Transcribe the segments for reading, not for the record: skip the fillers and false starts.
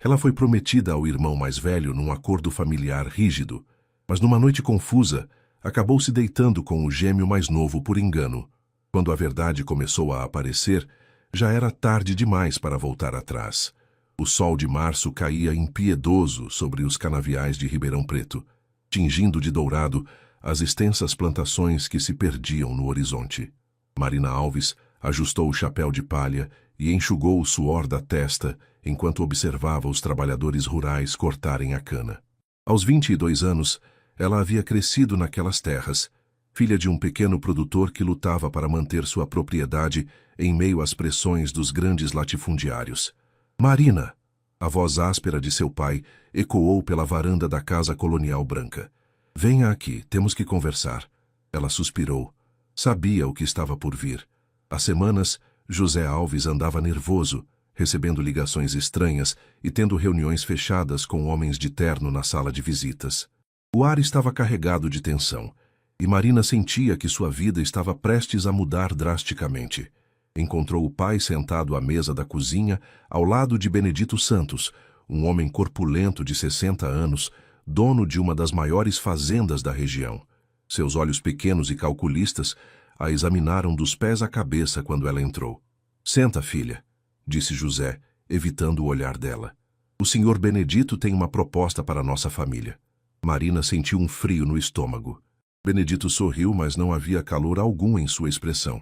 Ela foi prometida ao irmão mais velho num acordo familiar rígido, mas numa noite confusa, acabou se deitando com o gêmeo mais novo por engano. Quando a verdade começou a aparecer, já era tarde demais para voltar atrás. O sol de março caía impiedoso sobre os canaviais de Ribeirão Preto, tingindo de dourado as extensas plantações que se perdiam no horizonte. Marina Alves ajustou o chapéu de palha e enxugou o suor da testa enquanto observava os trabalhadores rurais cortarem a cana. Aos 22 anos, ela havia crescido naquelas terras, filha de um pequeno produtor que lutava para manter sua propriedade em meio às pressões dos grandes latifundiários. Marina! A voz áspera de seu pai ecoou pela varanda da casa colonial branca. Venha aqui, temos que conversar. Ela suspirou. Sabia o que estava por vir. Há semanas, José Alves andava nervoso, recebendo ligações estranhas e tendo reuniões fechadas com homens de terno na sala de visitas. O ar estava carregado de tensão, e Marina sentia que sua vida estava prestes a mudar drasticamente. Encontrou o pai sentado à mesa da cozinha, ao lado de Benedito Santos, um homem corpulento de 60 anos, dono de uma das maiores fazendas da região. Seus olhos pequenos e calculistas a examinaram dos pés à cabeça quando ela entrou. Senta, filha, disse José, evitando o olhar dela. O senhor Benedito tem uma proposta para nossa família. Marina sentiu um frio no estômago. Benedito sorriu, mas não havia calor algum em sua expressão.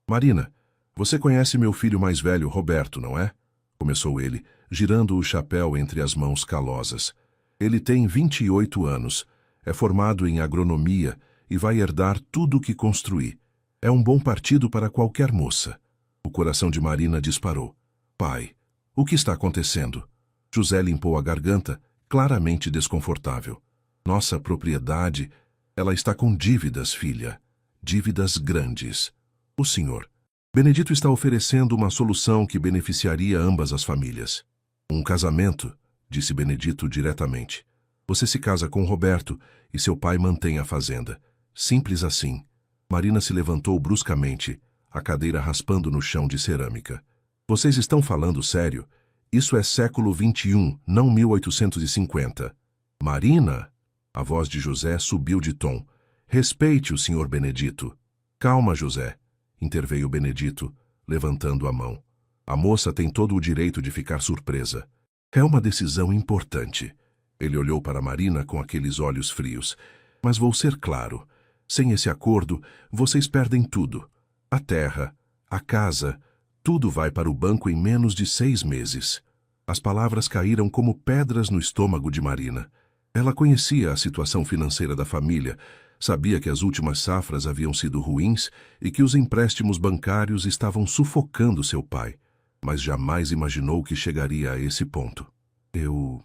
Marina, você conhece meu filho mais velho, Roberto, não é? Começou ele, girando o chapéu entre as mãos calosas. Ele tem 28 anos, é formado em agronomia e vai herdar tudo o que construí. É um bom partido para qualquer moça. O coração de Marina disparou. Pai, o que está acontecendo? José limpou a garganta, claramente desconfortável. Nossa propriedade, ela está com dívidas, filha. Dívidas grandes. O senhor. Benedito está oferecendo uma solução que beneficiaria ambas as famílias. Um casamento, disse Benedito diretamente. Você se casa com Roberto e seu pai mantém a fazenda. Simples assim. Marina se levantou bruscamente, a cadeira raspando no chão de cerâmica. Vocês estão falando sério? Isso é século XXI, não 1850. Marina? A voz de José subiu de tom. Respeite o senhor Benedito. Calma, José, interveio Benedito, levantando a mão. A moça tem todo o direito de ficar surpresa. É uma decisão importante. Ele olhou para Marina com aqueles olhos frios. Mas vou ser claro. Sem esse acordo, vocês perdem tudo. A terra, a casa, tudo vai para o banco em menos de 6 meses. As palavras caíram como pedras no estômago de Marina. Ela conhecia a situação financeira da família, sabia que as últimas safras haviam sido ruins e que os empréstimos bancários estavam sufocando seu pai, mas jamais imaginou que chegaria a esse ponto. Eu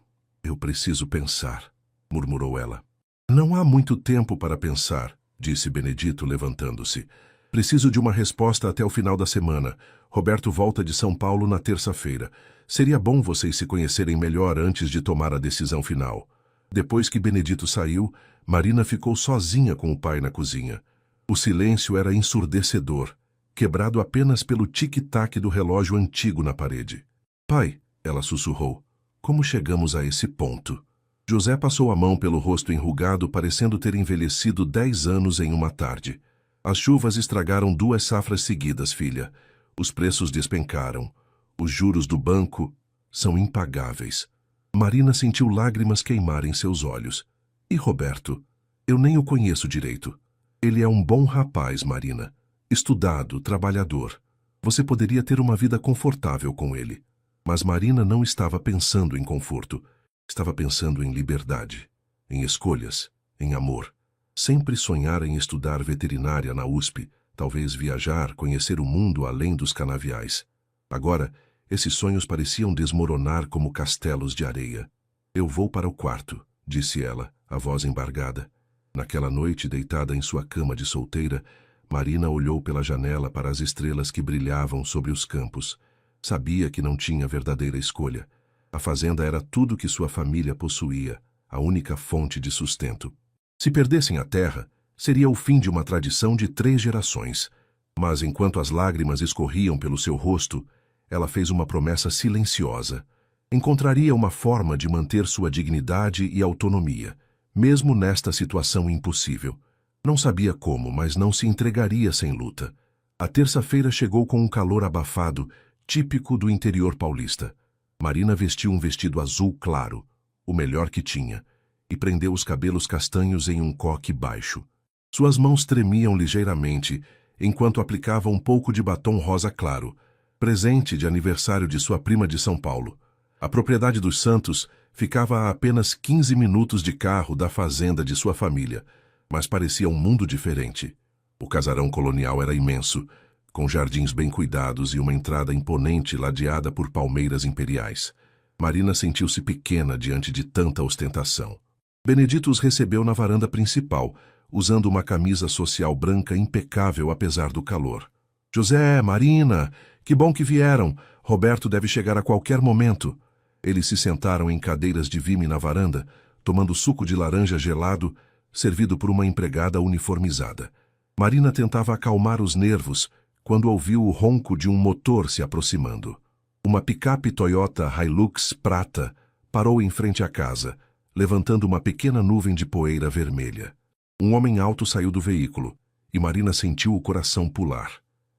preciso pensar, murmurou ela. Não há muito tempo para pensar, disse Benedito, levantando-se. Preciso de uma resposta até o final da semana. Roberto volta de São Paulo na terça-feira. Seria bom vocês se conhecerem melhor antes de tomar a decisão final. Depois que Benedito saiu, Marina ficou sozinha com o pai na cozinha. O silêncio era ensurdecedor, quebrado apenas pelo tic-tac do relógio antigo na parede. Pai, ela sussurrou, como chegamos a esse ponto? José passou a mão pelo rosto enrugado, parecendo ter envelhecido 10 anos em uma tarde. As chuvas estragaram 2 safras seguidas, filha. Os preços despencaram. Os juros do banco são impagáveis. Marina sentiu lágrimas queimarem seus olhos. E Roberto? Eu nem o conheço direito. Ele é um bom rapaz, Marina. Estudado, trabalhador. Você poderia ter uma vida confortável com ele. Mas Marina não estava pensando em conforto. Estava pensando em liberdade, em escolhas, em amor. Sempre sonhara em estudar veterinária na USP, talvez viajar, conhecer o mundo além dos canaviais. Agora, esses sonhos pareciam desmoronar como castelos de areia. Eu vou para o quarto, disse ela, a voz embargada. Naquela noite, deitada em sua cama de solteira, Marina olhou pela janela para as estrelas que brilhavam sobre os campos. Sabia que não tinha verdadeira escolha. A fazenda era tudo que sua família possuía, a única fonte de sustento. Se perdessem a terra, seria o fim de uma tradição de 3 gerações. Mas enquanto as lágrimas escorriam pelo seu rosto, ela fez uma promessa silenciosa. Encontraria uma forma de manter sua dignidade e autonomia, mesmo nesta situação impossível. Não sabia como, mas não se entregaria sem luta. A terça-feira chegou com um calor abafado, típico do interior paulista. Marina vestiu um vestido azul claro, o melhor que tinha, e prendeu os cabelos castanhos em um coque baixo. Suas mãos tremiam ligeiramente, enquanto aplicava um pouco de batom rosa claro, presente de aniversário de sua prima de São Paulo. A propriedade dos Santos ficava a apenas 15 minutos de carro da fazenda de sua família, mas parecia um mundo diferente. O casarão colonial era imenso, com jardins bem cuidados e uma entrada imponente ladeada por palmeiras imperiais. Marina sentiu-se pequena diante de tanta ostentação. Benedito os recebeu na varanda principal, usando uma camisa social branca impecável apesar do calor. José, Marina, que bom que vieram. Roberto deve chegar a qualquer momento. Eles se sentaram em cadeiras de vime na varanda, tomando suco de laranja gelado, servido por uma empregada uniformizada. Marina tentava acalmar os nervos quando ouviu o ronco de um motor se aproximando. Uma picape Toyota Hilux prata parou em frente à casa, levantando uma pequena nuvem de poeira vermelha. Um homem alto saiu do veículo, e Marina sentiu o coração pular.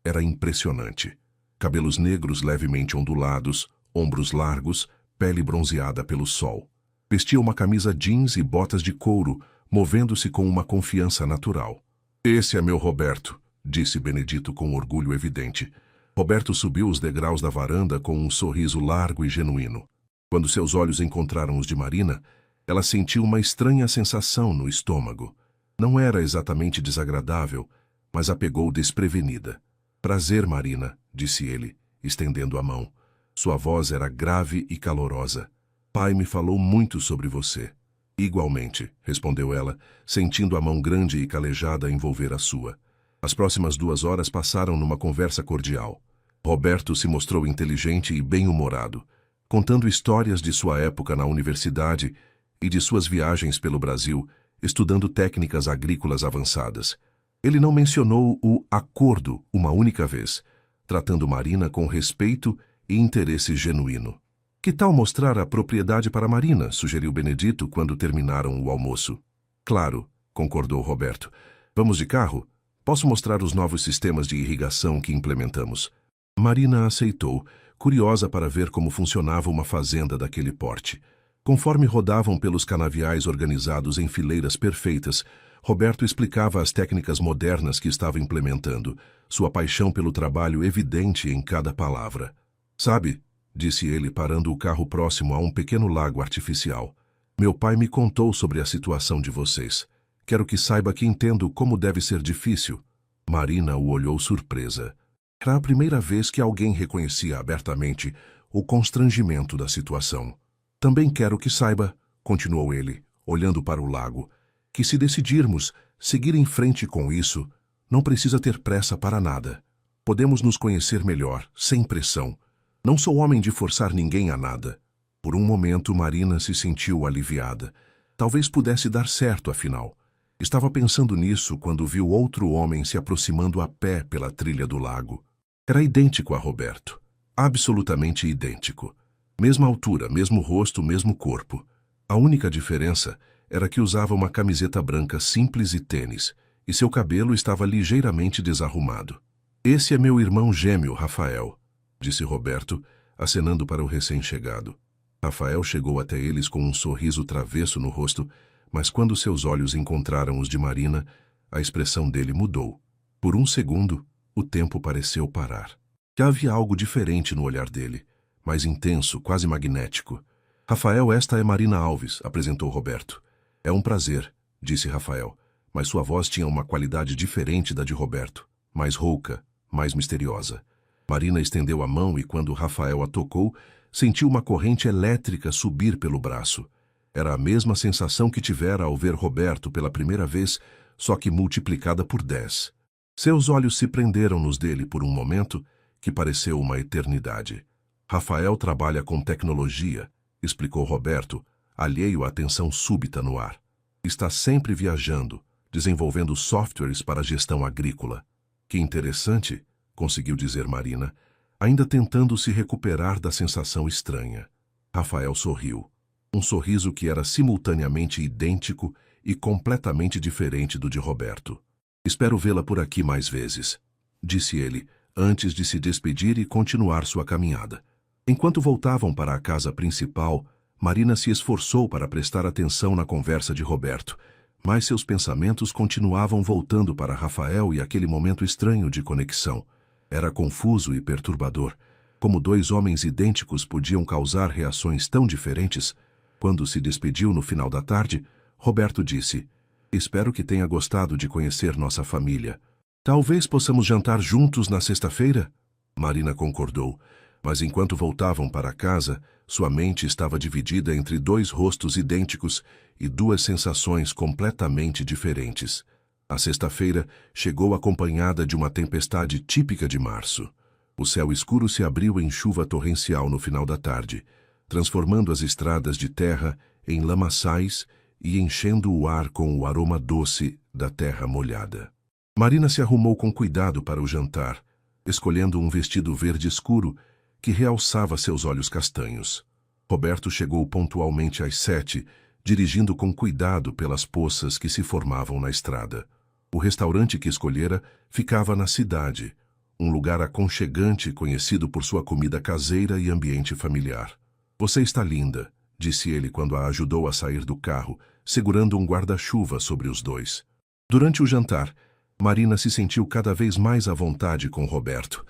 Era impressionante. Cabelos negros levemente ondulados, ombros largos, pele bronzeada pelo sol. Vestia uma camisa jeans e botas de couro, movendo-se com uma confiança natural. "Esse é meu Roberto", disse Benedito com orgulho evidente. Roberto subiu os degraus da varanda com um sorriso largo e genuíno. Quando seus olhos encontraram os de Marina, ela sentiu uma estranha sensação no estômago. Não era exatamente desagradável, mas a pegou desprevenida. "Prazer, Marina", disse ele, estendendo a mão. Sua voz era grave e calorosa. "Pai me falou muito sobre você." "Igualmente", respondeu ela, sentindo a mão grande e calejada envolver a sua. As próximas 2 horas passaram numa conversa cordial. Roberto se mostrou inteligente e bem-humorado, contando histórias de sua época na universidade e de suas viagens pelo Brasil, estudando técnicas agrícolas avançadas. Ele não mencionou o acordo uma única vez, tratando Marina com respeito e interesse genuíno. "Que tal mostrar a propriedade para Marina?", sugeriu Benedito quando terminaram o almoço. "Claro", concordou Roberto. "Vamos de carro? Posso mostrar os novos sistemas de irrigação que implementamos." Marina aceitou, curiosa para ver como funcionava uma fazenda daquele porte. Conforme rodavam pelos canaviais organizados em fileiras perfeitas, Roberto explicava as técnicas modernas que estava implementando, sua paixão pelo trabalho evidente em cada palavra. "Sabe", disse ele parando o carro próximo a um pequeno lago artificial, "meu pai me contou sobre a situação de vocês. Quero que saiba que entendo como deve ser difícil." Marina o olhou surpresa. Era a primeira vez que alguém reconhecia abertamente o constrangimento da situação. "Também quero que saiba", continuou ele, olhando para o lago, "que se decidirmos seguir em frente com isso, não precisa ter pressa para nada. Podemos nos conhecer melhor, sem pressão. Não sou homem de forçar ninguém a nada." Por um momento, Marina se sentiu aliviada. Talvez pudesse dar certo, afinal. Estava pensando nisso quando viu outro homem se aproximando a pé pela trilha do lago. Era idêntico a Roberto. Absolutamente idêntico. Mesma altura, mesmo rosto, mesmo corpo. A única diferença era que usava uma camiseta branca simples e tênis, e seu cabelo estava ligeiramente desarrumado. "Esse é meu irmão gêmeo, Rafael", disse Roberto, acenando para o recém-chegado. Rafael chegou até eles com um sorriso travesso no rosto, mas quando seus olhos encontraram os de Marina, a expressão dele mudou. Por um segundo, o tempo pareceu parar. Já havia algo diferente no olhar dele, mais intenso, quase magnético. "Rafael, esta é Marina Alves", apresentou Roberto. "É um prazer", disse Rafael, mas sua voz tinha uma qualidade diferente da de Roberto, mais rouca, mais misteriosa. Marina estendeu a mão e quando Rafael a tocou, sentiu uma corrente elétrica subir pelo braço. Era a mesma sensação que tivera ao ver Roberto pela primeira vez, só que multiplicada por 10. Seus olhos se prenderam nos dele por um momento, que pareceu uma eternidade. "Rafael trabalha com tecnologia", explicou Roberto, alheio à tensão súbita no ar. "Está sempre viajando, desenvolvendo softwares para a gestão agrícola." "Que interessante", conseguiu dizer Marina, ainda tentando se recuperar da sensação estranha. Rafael sorriu. Um sorriso que era simultaneamente idêntico e completamente diferente do de Roberto. Espero vê-la por aqui mais vezes, disse ele, antes de se despedir e continuar sua caminhada. Enquanto voltavam para a casa principal, Marina se esforçou para prestar atenção na conversa de Roberto, mas seus pensamentos continuavam voltando para Rafael e aquele momento estranho de conexão. Era confuso e perturbador. Como dois homens idênticos podiam causar reações tão diferentes? Quando se despediu no final da tarde, Roberto disse: "Espero que tenha gostado de conhecer nossa família. Talvez possamos jantar juntos na sexta-feira?" Marina concordou, mas enquanto voltavam para casa, sua mente estava dividida entre dois rostos idênticos e duas sensações completamente diferentes. A sexta-feira chegou acompanhada de uma tempestade típica de março. O céu escuro se abriu em chuva torrencial no final da tarde, transformando as estradas de terra em lamaçais e enchendo o ar com o aroma doce da terra molhada. Marina se arrumou com cuidado para o jantar, escolhendo um vestido verde escuro que realçava seus olhos castanhos. Roberto chegou pontualmente às 7, dirigindo com cuidado pelas poças que se formavam na estrada. O restaurante que escolhera ficava na cidade, um lugar aconchegante conhecido por sua comida caseira e ambiente familiar. "Você está linda", disse ele quando a ajudou a sair do carro, segurando um guarda-chuva sobre os dois. Durante o jantar, Marina se sentiu cada vez mais à vontade com Roberto.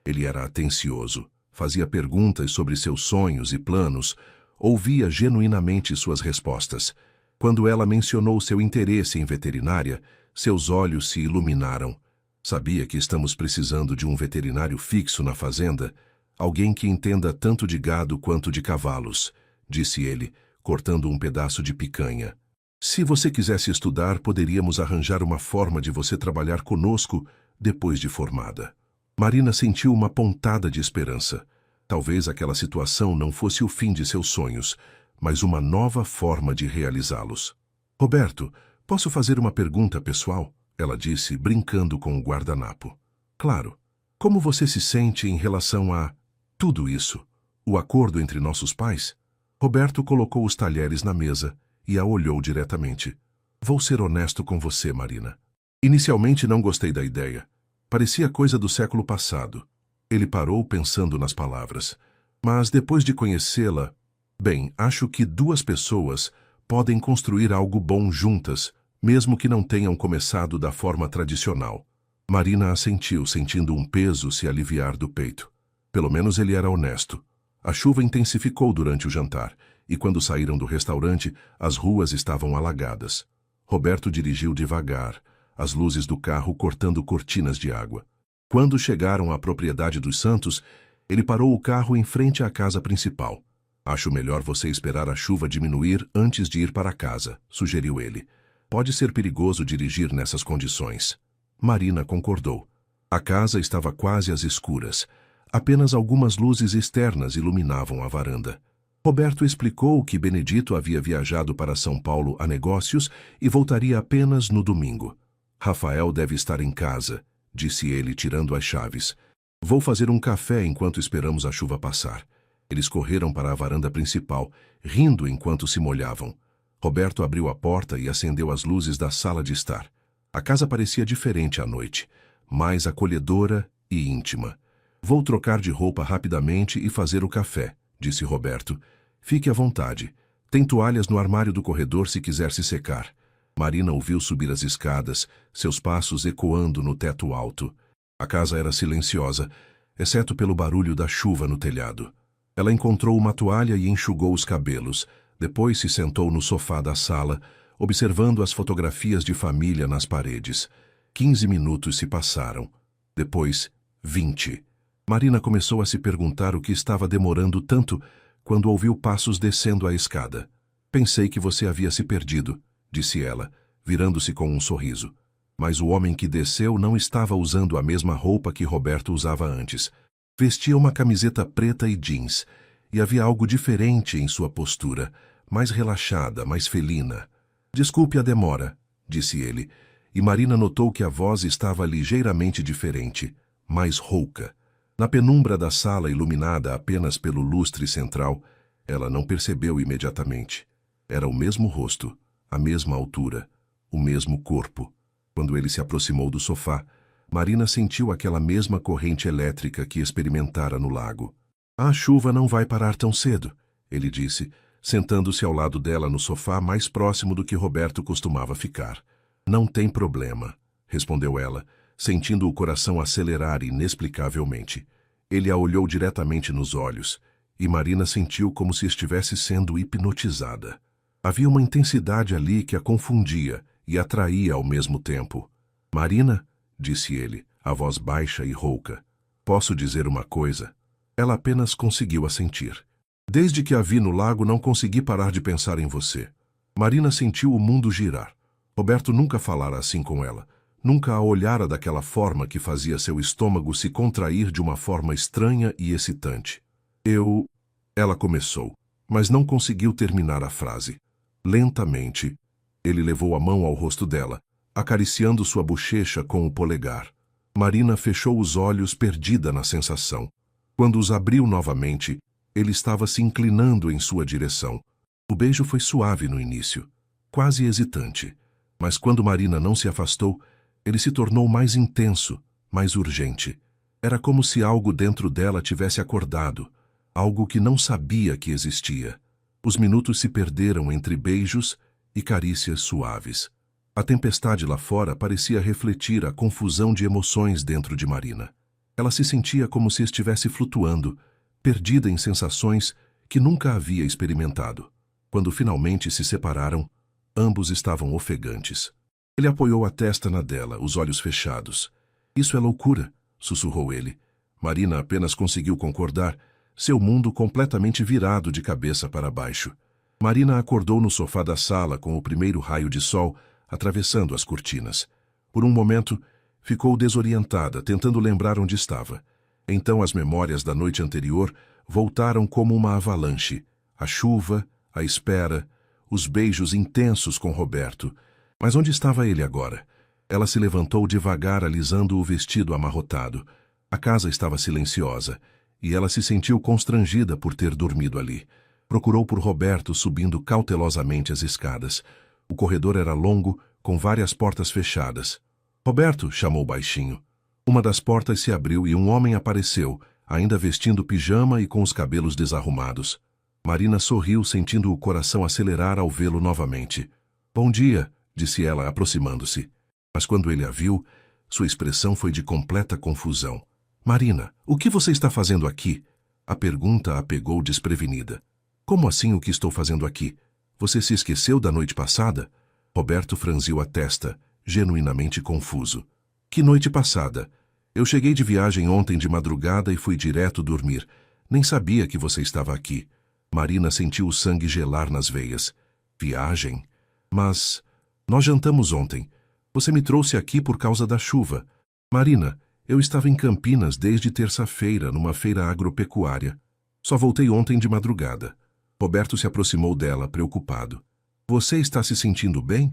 Ele era atencioso, fazia perguntas sobre seus sonhos e planos, ouvia genuinamente suas respostas. Quando ela mencionou seu interesse em veterinária, seus olhos se iluminaram. "Sabia que estamos precisando de um veterinário fixo na fazenda? Alguém que entenda tanto de gado quanto de cavalos", disse ele, cortando um pedaço de picanha. "Se você quisesse estudar, poderíamos arranjar uma forma de você trabalhar conosco depois de formada." Marina sentiu uma pontada de esperança. Talvez aquela situação não fosse o fim de seus sonhos, mas uma nova forma de realizá-los. "Roberto, posso fazer uma pergunta pessoal?" ela disse, brincando com o guardanapo. "Claro. Como você se sente em relação a tudo isso? O acordo entre nossos pais?" Roberto colocou os talheres na mesa e a olhou diretamente. "Vou ser honesto com você, Marina. Inicialmente não gostei da ideia. Parecia coisa do século passado." Ele parou pensando nas palavras. "Mas depois de conhecê-la, bem, acho que duas pessoas podem construir algo bom juntas, mesmo que não tenham começado da forma tradicional." Marina assentiu, sentindo um peso se aliviar do peito. Pelo menos ele era honesto. A chuva intensificou durante o jantar, e quando saíram do restaurante, as ruas estavam alagadas. Roberto dirigiu devagar, as luzes do carro cortando cortinas de água. Quando chegaram à propriedade dos Santos, ele parou o carro em frente à casa principal. "Acho melhor você esperar a chuva diminuir antes de ir para casa", sugeriu ele. "Pode ser perigoso dirigir nessas condições." Marina concordou. A casa estava quase às escuras. Apenas algumas luzes externas iluminavam a varanda. Roberto explicou que Benedito havia viajado para São Paulo a negócios e voltaria apenas no domingo. "Rafael deve estar em casa", disse ele, tirando as chaves. "Vou fazer um café enquanto esperamos a chuva passar." Eles correram para a varanda principal, rindo enquanto se molhavam. Roberto abriu a porta e acendeu as luzes da sala de estar. A casa parecia diferente à noite, mais acolhedora e íntima. "Vou trocar de roupa rapidamente e fazer o café", disse Roberto. "Fique à vontade. Tem toalhas no armário do corredor se quiser se secar." Marina ouviu subir as escadas, seus passos ecoando no teto alto. A casa era silenciosa, exceto pelo barulho da chuva no telhado. Ela encontrou uma toalha e enxugou os cabelos. Depois se sentou no sofá da sala, observando as fotografias de família nas paredes. 15 minutos se passaram. Depois, 20. Marina começou a se perguntar o que estava demorando tanto quando ouviu passos descendo a escada. "Pensei que você havia se perdido", disse ela, virando-se com um sorriso. Mas o homem que desceu não estava usando a mesma roupa que Roberto usava antes. Vestia uma camiseta preta e jeans, e havia algo diferente em sua postura, mais relaxada, mais felina. "Desculpe a demora", disse ele, e Marina notou que a voz estava ligeiramente diferente, mais rouca. Na penumbra da sala iluminada apenas pelo lustre central, Ela não percebeu imediatamente. Era o mesmo rosto, a mesma altura, o mesmo corpo. Quando ele se aproximou do sofá, Marina sentiu aquela mesma corrente elétrica que experimentara no lago. A chuva não vai parar tão cedo, ele disse, sentando-se ao lado dela no sofá mais próximo do que Roberto costumava ficar. Não tem problema, respondeu ela, sentindo o coração acelerar inexplicavelmente. Ele a olhou diretamente nos olhos, e Marina sentiu como se estivesse sendo hipnotizada. Havia uma intensidade ali que a confundia e atraía ao mesmo tempo. Marina, disse ele, a voz baixa e rouca. Posso dizer uma coisa? Ela apenas conseguiu assentir. Desde que a vi no lago, não consegui parar de pensar em você. Marina sentiu o mundo girar. Roberto nunca falara assim com ela. Nunca a olhara daquela forma que fazia seu estômago se contrair de uma forma estranha e excitante. Ela começou, mas não conseguiu terminar a frase. Lentamente, ele levou a mão ao rosto dela, acariciando sua bochecha com o polegar. Marina fechou os olhos, perdida na sensação. Quando os abriu novamente, ele estava se inclinando em sua direção. O beijo foi suave no início, quase hesitante, mas quando Marina não se afastou, ele se tornou mais intenso, mais urgente. Era como se algo dentro dela tivesse acordado, algo que não sabia que existia. Os minutos se perderam entre beijos e carícias suaves. A tempestade lá fora parecia refletir a confusão de emoções dentro de Marina. Ela se sentia como se estivesse flutuando, perdida em sensações que nunca havia experimentado. Quando finalmente se separaram, ambos estavam ofegantes. Ele apoiou a testa na dela, os olhos fechados. Isso é loucura, sussurrou ele. Marina apenas conseguiu concordar, seu mundo completamente virado de cabeça para baixo. Marina acordou no sofá da sala com o primeiro raio de sol atravessando as cortinas. Por um momento, ficou desorientada, tentando lembrar onde estava. Então as memórias da noite anterior voltaram como uma avalanche. A chuva, a espera, os beijos intensos com Roberto. Mas onde estava ele agora? Ela se levantou devagar, alisando o vestido amarrotado. A casa estava silenciosa, e ela se sentiu constrangida por ter dormido ali. Procurou por Roberto, subindo cautelosamente as escadas. O corredor era longo, com várias portas fechadas. Roberto, chamou baixinho. Uma das portas se abriu e um homem apareceu, ainda vestindo pijama e com os cabelos desarrumados. Marina sorriu, sentindo o coração acelerar ao vê-lo novamente. Bom dia, disse ela, aproximando-se. Mas quando ele a viu, sua expressão foi de completa confusão. Marina, o que você está fazendo aqui? A pergunta a pegou desprevenida. Como assim o que estou fazendo aqui? Você se esqueceu da noite passada? Roberto franziu a testa, genuinamente confuso. Que noite passada? Eu cheguei de viagem ontem de madrugada e fui direto dormir. Nem sabia que você estava aqui. Marina sentiu o sangue gelar nas veias. Viagem? Mas... nós jantamos ontem. Você me trouxe aqui por causa da chuva. Marina, eu estava em Campinas desde terça-feira, numa feira agropecuária. Só voltei ontem de madrugada. Roberto se aproximou dela, preocupado. Você está se sentindo bem?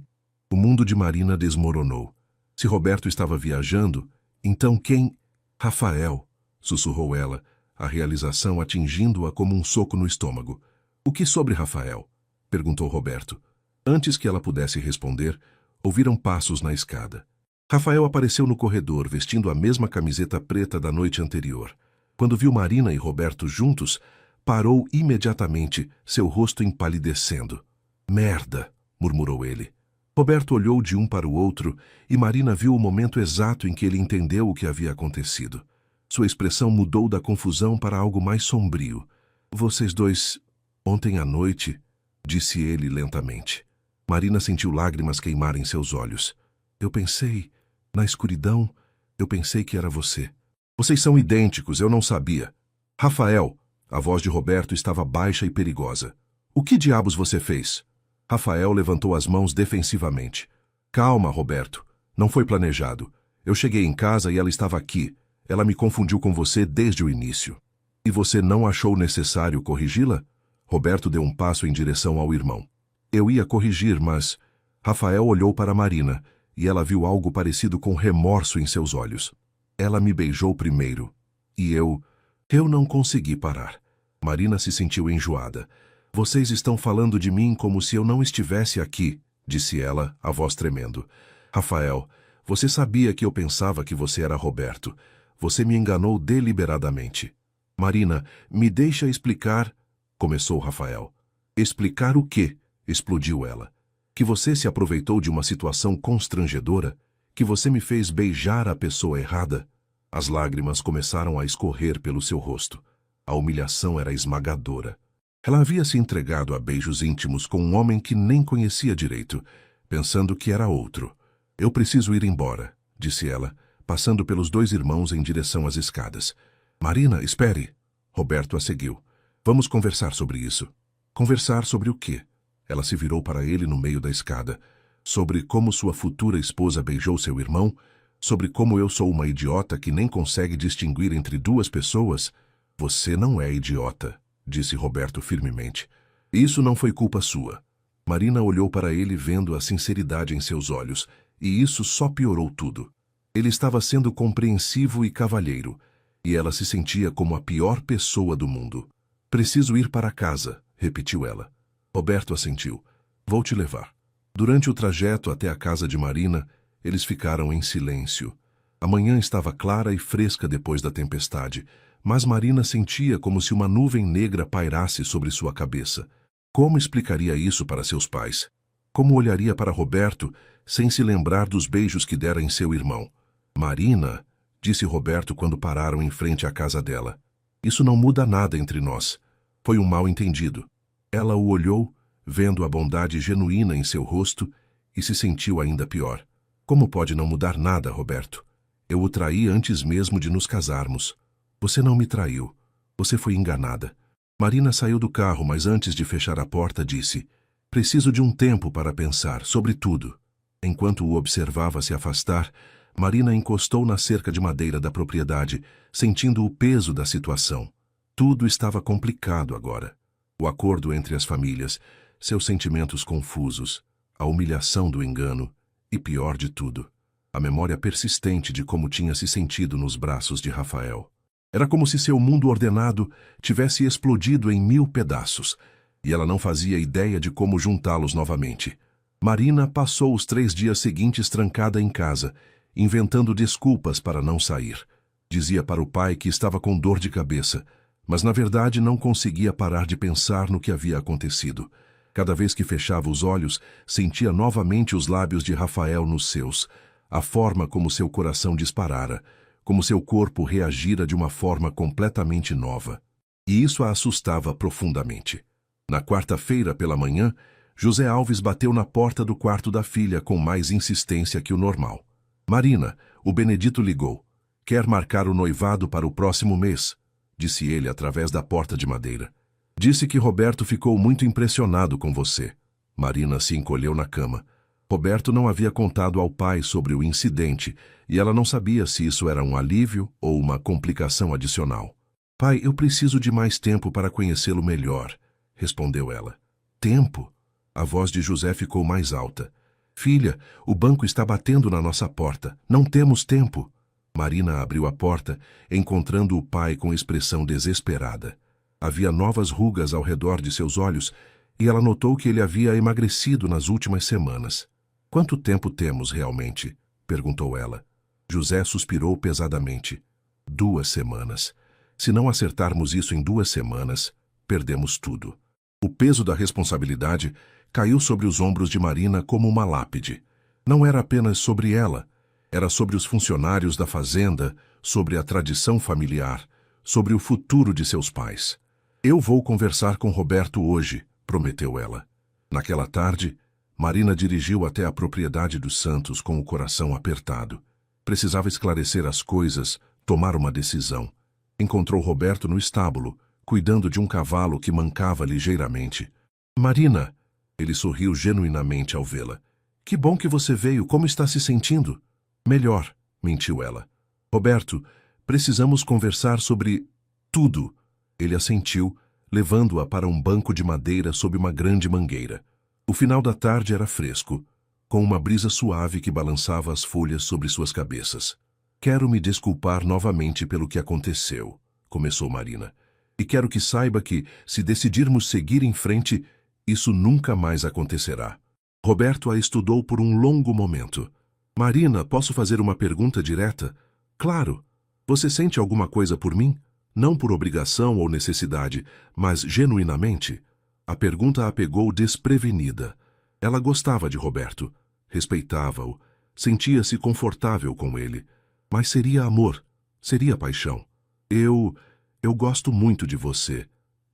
O mundo de Marina desmoronou. Se Roberto estava viajando, então quem? Rafael, sussurrou ela, a realização atingindo-a como um soco no estômago. O que sobre Rafael? Perguntou Roberto. Antes que ela pudesse responder, ouviram passos na escada. Rafael apareceu no corredor, vestindo a mesma camiseta preta da noite anterior. Quando viu Marina e Roberto juntos, parou imediatamente, seu rosto empalidecendo. Merda, murmurou ele. Roberto olhou de um para o outro e Marina viu o momento exato em que ele entendeu o que havia acontecido. Sua expressão mudou da confusão para algo mais sombrio. Vocês dois, ontem à noite, disse ele lentamente. Marina sentiu lágrimas queimarem seus olhos. Eu pensei, na escuridão, eu pensei que era você. Vocês são idênticos, eu não sabia. Rafael, a voz de Roberto estava baixa e perigosa. O que diabos você fez? Rafael levantou as mãos defensivamente. Calma, Roberto. Não foi planejado. Eu cheguei em casa e ela estava aqui. Ela me confundiu com você desde o início. E você não achou necessário corrigi-la? Roberto deu um passo em direção ao irmão. Eu ia corrigir, mas... Rafael olhou para Marina e ela viu algo parecido com remorso em seus olhos. Ela me beijou primeiro. E eu não consegui parar. Marina se sentiu enjoada. Vocês estão falando de mim como se eu não estivesse aqui, disse ela, a voz tremendo. Rafael, você sabia que eu pensava que você era Roberto. Você me enganou deliberadamente. Marina, me deixa explicar, começou Rafael. Explicar o quê? Explodiu ela. Que você se aproveitou de uma situação constrangedora? Que você me fez beijar a pessoa errada? As lágrimas começaram a escorrer pelo seu rosto. A humilhação era esmagadora. Ela havia se entregado a beijos íntimos com um homem que nem conhecia direito, pensando que era outro. Eu preciso ir embora, disse ela, passando pelos dois irmãos em direção às escadas. Marina, espere. Roberto a seguiu. Vamos conversar sobre isso. Conversar sobre o quê? Ela se virou para ele no meio da escada. Sobre como sua futura esposa beijou seu irmão? Sobre como eu sou uma idiota que nem consegue distinguir entre duas pessoas? Você não é idiota, disse Roberto firmemente. Isso não foi culpa sua. Marina olhou para ele vendo a sinceridade em seus olhos, e isso só piorou tudo. Ele estava sendo compreensivo e cavalheiro, e ela se sentia como a pior pessoa do mundo. Preciso ir para casa, repetiu ela. Roberto assentiu. Vou te levar. Durante o trajeto até a casa de Marina, eles ficaram em silêncio. A manhã estava clara e fresca depois da tempestade, mas Marina sentia como se uma nuvem negra pairasse sobre sua cabeça. Como explicaria isso para seus pais? Como olharia para Roberto sem se lembrar dos beijos que dera em seu irmão? Marina, disse Roberto quando pararam em frente à casa dela. Isso não muda nada entre nós. Foi um mal-entendido. Ela o olhou, vendo a bondade genuína em seu rosto, e se sentiu ainda pior. Como pode não mudar nada, Roberto? Eu o traí antes mesmo de nos casarmos. Você não me traiu. Você foi enganada. Marina saiu do carro, mas antes de fechar a porta disse: preciso de um tempo para pensar sobre tudo. Enquanto o observava se afastar, Marina encostou na cerca de madeira da propriedade, sentindo o peso da situação. Tudo estava complicado agora. O acordo entre as famílias, seus sentimentos confusos, a humilhação do engano e, pior de tudo, a memória persistente de como tinha se sentido nos braços de Rafael. Era como se seu mundo ordenado tivesse explodido em 1000 pedaços, e ela não fazia ideia de como juntá-los novamente. Marina passou os 3 dias seguintes trancada em casa, inventando desculpas para não sair. Dizia para o pai que estava com dor de cabeça, mas na verdade não conseguia parar de pensar no que havia acontecido. Cada vez que fechava os olhos, sentia novamente os lábios de Rafael nos seus, a forma como seu coração disparara, como seu corpo reagira de uma forma completamente nova. E isso a assustava profundamente. Na quarta-feira pela manhã, José Alves bateu na porta do quarto da filha com mais insistência que o normal. Marina, o Benedito ligou. Quer marcar o noivado para o próximo mês, disse ele através da porta de madeira. Disse que Roberto ficou muito impressionado com você. Marina se encolheu na cama. Roberto não havia contado ao pai sobre o incidente e ela não sabia se isso era um alívio ou uma complicação adicional. Pai, eu preciso de mais tempo para conhecê-lo melhor, respondeu ela. Tempo? A voz de José ficou mais alta. Filha, o banco está batendo na nossa porta. Não temos tempo. Marina abriu a porta, encontrando o pai com expressão desesperada. Havia novas rugas ao redor de seus olhos e ela notou que ele havia emagrecido nas últimas semanas. Quanto tempo temos realmente? Perguntou ela. José suspirou pesadamente. 2 semanas. Se não acertarmos isso em 2 semanas, perdemos tudo. O peso da responsabilidade caiu sobre os ombros de Marina como uma lápide. Não era apenas sobre ela. Era sobre os funcionários da fazenda, sobre a tradição familiar, sobre o futuro de seus pais. Eu vou conversar com Roberto hoje, prometeu ela. Naquela tarde, Marina dirigiu até a propriedade dos Santos com o coração apertado. Precisava esclarecer as coisas, tomar uma decisão. Encontrou Roberto no estábulo, cuidando de um cavalo que mancava ligeiramente. Marina! Ele sorriu genuinamente ao vê-la. Que bom que você veio, como está se sentindo? Melhor, mentiu ela. Roberto, precisamos conversar sobre tudo. Ele assentiu, levando-a para um banco de madeira sob uma grande mangueira. O final da tarde era fresco, com uma brisa suave que balançava as folhas sobre suas cabeças. Quero me desculpar novamente pelo que aconteceu, começou Marina. E quero que saiba que, se decidirmos seguir em frente, isso nunca mais acontecerá. Roberto a estudou por um longo momento. Marina, posso fazer uma pergunta direta? Claro. Você sente alguma coisa por mim? Não por obrigação ou necessidade, mas genuinamente? A pergunta a pegou desprevenida. Ela gostava de Roberto, respeitava-o, sentia-se confortável com ele. Mas seria amor, seria paixão. Eu gosto muito de você,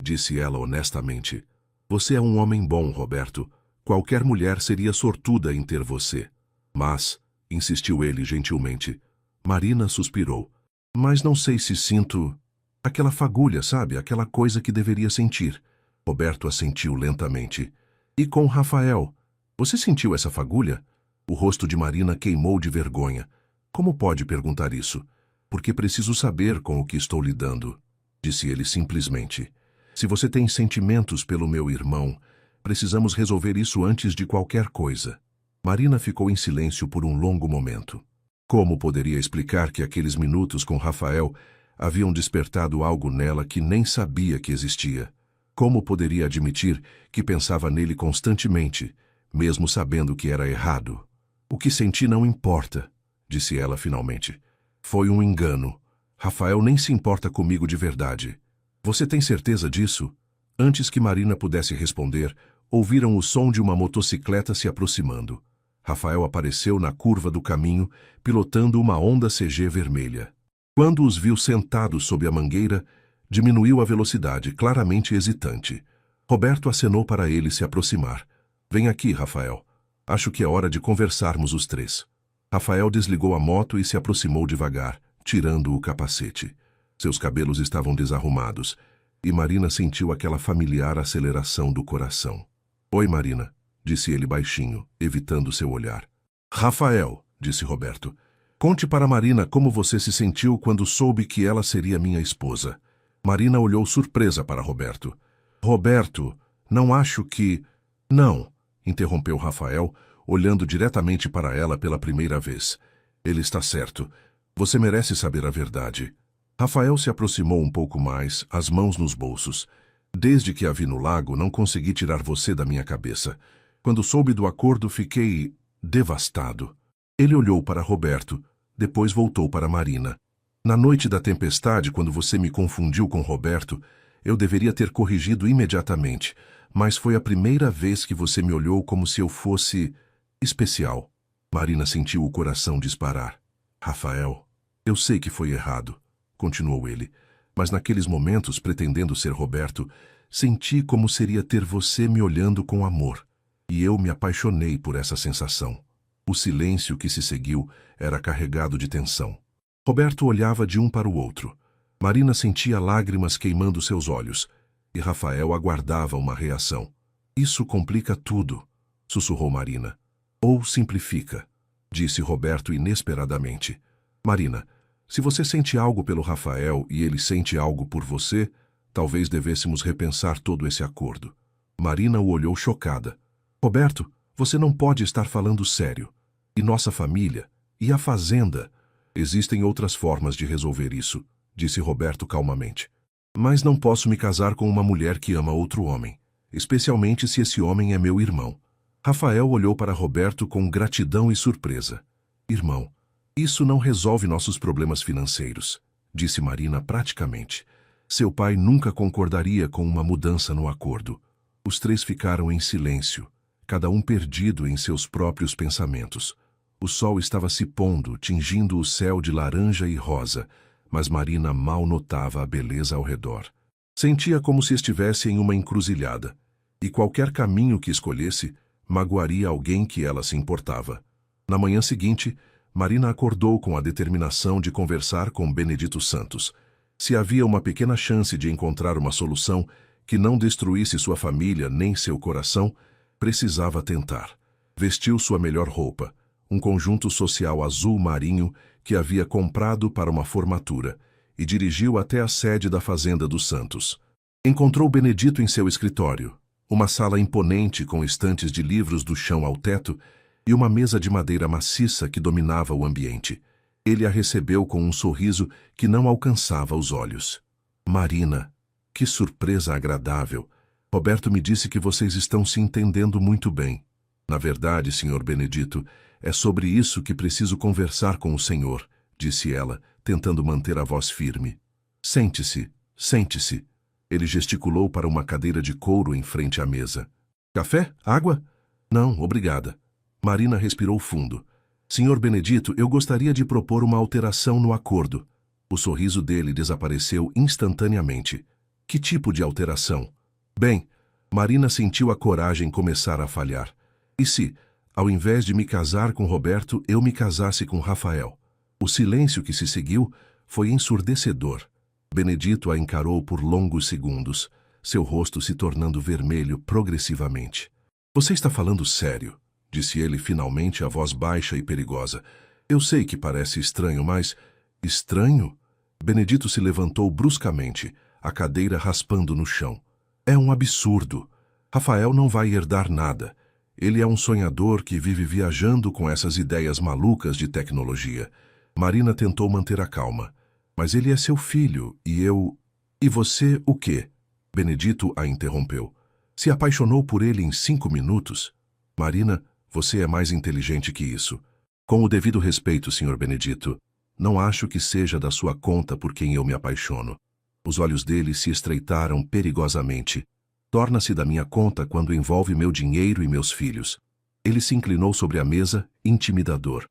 disse ela honestamente. Você é um homem bom, Roberto. Qualquer mulher seria sortuda em ter você. Mas, insistiu ele gentilmente. Marina suspirou. Mas não sei se sinto... aquela fagulha, sabe? Aquela coisa que deveria sentir. Roberto assentiu lentamente. E com Rafael? Você sentiu essa fagulha? O rosto de Marina queimou de vergonha. Como pode perguntar isso? Porque preciso saber com o que estou lidando, disse ele simplesmente. Se você tem sentimentos pelo meu irmão, precisamos resolver isso antes de qualquer coisa. Marina ficou em silêncio por um longo momento. Como poderia explicar que aqueles minutos com Rafael haviam despertado algo nela que nem sabia que existia? Como poderia admitir que pensava nele constantemente, mesmo sabendo que era errado? O que senti não importa, disse ela finalmente. Foi um engano. Rafael nem se importa comigo de verdade. Você tem certeza disso? Antes que Marina pudesse responder, ouviram o som de uma motocicleta se aproximando. Rafael apareceu na curva do caminho, pilotando uma Honda CG vermelha. Quando os viu sentados sob a mangueira, diminuiu a velocidade, claramente hesitante. Roberto acenou para ele se aproximar. Vem aqui, Rafael. Acho que é hora de conversarmos os três. Rafael desligou a moto e se aproximou devagar, tirando o capacete. Seus cabelos estavam desarrumados, e Marina sentiu aquela familiar aceleração do coração. Oi, Marina, disse ele baixinho, evitando seu olhar. Rafael, disse Roberto, conte para Marina como você se sentiu quando soube que ela seria minha esposa. Marina olhou surpresa para Roberto. Roberto, não acho que... Não, interrompeu Rafael, olhando diretamente para ela pela primeira vez. Ele está certo. Você merece saber a verdade. Rafael se aproximou um pouco mais, as mãos nos bolsos. Desde que a vi no lago, não consegui tirar você da minha cabeça. Quando soube do acordo, fiquei devastado. Ele olhou para Roberto, depois voltou para Marina. Na noite da tempestade, quando você me confundiu com Roberto, eu deveria ter corrigido imediatamente, mas foi a primeira vez que você me olhou como se eu fosse especial. Marina sentiu o coração disparar. Rafael, eu sei que foi errado, continuou ele, mas naqueles momentos, pretendendo ser Roberto, senti como seria ter você me olhando com amor, e eu me apaixonei por essa sensação. O silêncio que se seguiu era carregado de tensão. Roberto olhava de um para o outro. Marina sentia lágrimas queimando seus olhos, e Rafael aguardava uma reação. Isso complica tudo, sussurrou Marina. Ou simplifica, disse Roberto inesperadamente. Marina, se você sente algo pelo Rafael e ele sente algo por você, talvez devêssemos repensar todo esse acordo. Marina o olhou chocada. Roberto, você não pode estar falando sério. E nossa família? E a fazenda? Existem outras formas de resolver isso, disse Roberto calmamente. Mas não posso me casar com uma mulher que ama outro homem, especialmente se esse homem é meu irmão. Rafael olhou para Roberto com gratidão e surpresa. Irmão, isso não resolve nossos problemas financeiros, disse Marina praticamente. Seu pai nunca concordaria com uma mudança no acordo. Os três ficaram em silêncio, cada um perdido em seus próprios pensamentos. O sol estava se pondo, tingindo o céu de laranja e rosa, mas Marina mal notava a beleza ao redor. Sentia como se estivesse em uma encruzilhada, e qualquer caminho que escolhesse, magoaria alguém que ela se importava. Na manhã seguinte, Marina acordou com a determinação de conversar com Benedito Santos. Se havia uma pequena chance de encontrar uma solução que não destruísse sua família nem seu coração, precisava tentar. Vestiu sua melhor roupa, um conjunto social azul marinho que havia comprado para uma formatura, e dirigiu até a sede da Fazenda dos Santos. Encontrou Benedito em seu escritório, uma sala imponente com estantes de livros do chão ao teto e uma mesa de madeira maciça que dominava o ambiente. Ele a recebeu com um sorriso que não alcançava os olhos. Marina, Que surpresa agradável! Roberto me disse que vocês estão se entendendo muito bem. Na verdade, Sr. Benedito, é sobre isso que preciso conversar com o senhor, disse ela, tentando manter a voz firme. Sente-se, sente-se. Ele gesticulou para uma cadeira de couro em frente à mesa. Café? Água? Não, obrigada. Marina respirou fundo. Sr. Benedito, eu gostaria de propor uma alteração no acordo. O sorriso dele desapareceu instantaneamente. Que tipo de alteração? Bem, Marina sentiu a coragem começar a falhar. E se, ao invés de me casar com Roberto, eu me casasse com Rafael? O silêncio que se seguiu foi ensurdecedor. Benedito a encarou por longos segundos, seu rosto se tornando vermelho progressivamente. Você está falando sério, disse ele finalmente, a voz baixa e perigosa. Eu sei que parece estranho, mas... Estranho? Benedito se levantou bruscamente, a cadeira raspando no chão. É um absurdo. Rafael não vai herdar nada. Ele é um sonhador que vive viajando com essas ideias malucas de tecnologia. Marina tentou manter a calma. Mas ele é seu filho, e eu... E você, o quê? Benedito a interrompeu. Se apaixonou por ele em 5 minutos? Marina, você é mais inteligente que isso. Com o devido respeito, Sr. Benedito, não acho que seja da sua conta por quem eu me apaixono. Os olhos dele se estreitaram perigosamente. Torna-se da minha conta quando envolve meu dinheiro e meus filhos. Ele se inclinou sobre a mesa, intimidador.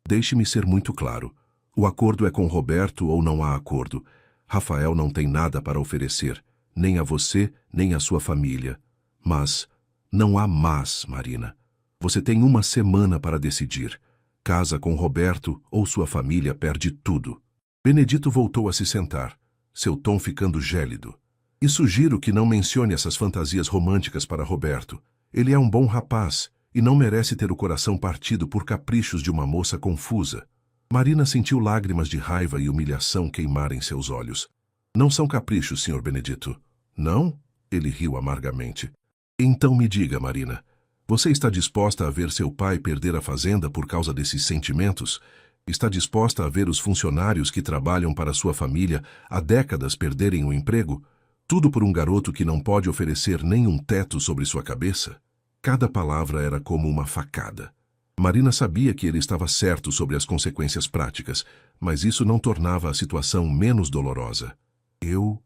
Deixe-me ser muito claro. O acordo é com Roberto ou não há acordo. Rafael não tem nada para oferecer, nem a você, nem a sua família. Mas, não há mas, Marina. Você tem 1 semana para decidir. Casa com Roberto ou sua família perde tudo. Benedito voltou a se sentar, seu tom ficando gélido. E sugiro que não mencione essas fantasias românticas para Roberto. Ele é um bom rapaz e não merece ter o coração partido por caprichos de uma moça confusa. Marina sentiu lágrimas de raiva e humilhação queimar em seus olhos. Não são caprichos, Sr. Benedito. Não? Ele riu amargamente. Então me diga, Marina, você está disposta a ver seu pai perder a fazenda por causa desses sentimentos? Está disposta a ver os funcionários que trabalham para sua família há décadas perderem o emprego? Tudo por um garoto que não pode oferecer nem um teto sobre sua cabeça? Cada palavra era como uma facada. Marina sabia que ele estava certo sobre as consequências práticas, mas isso não tornava a situação menos dolorosa. Eu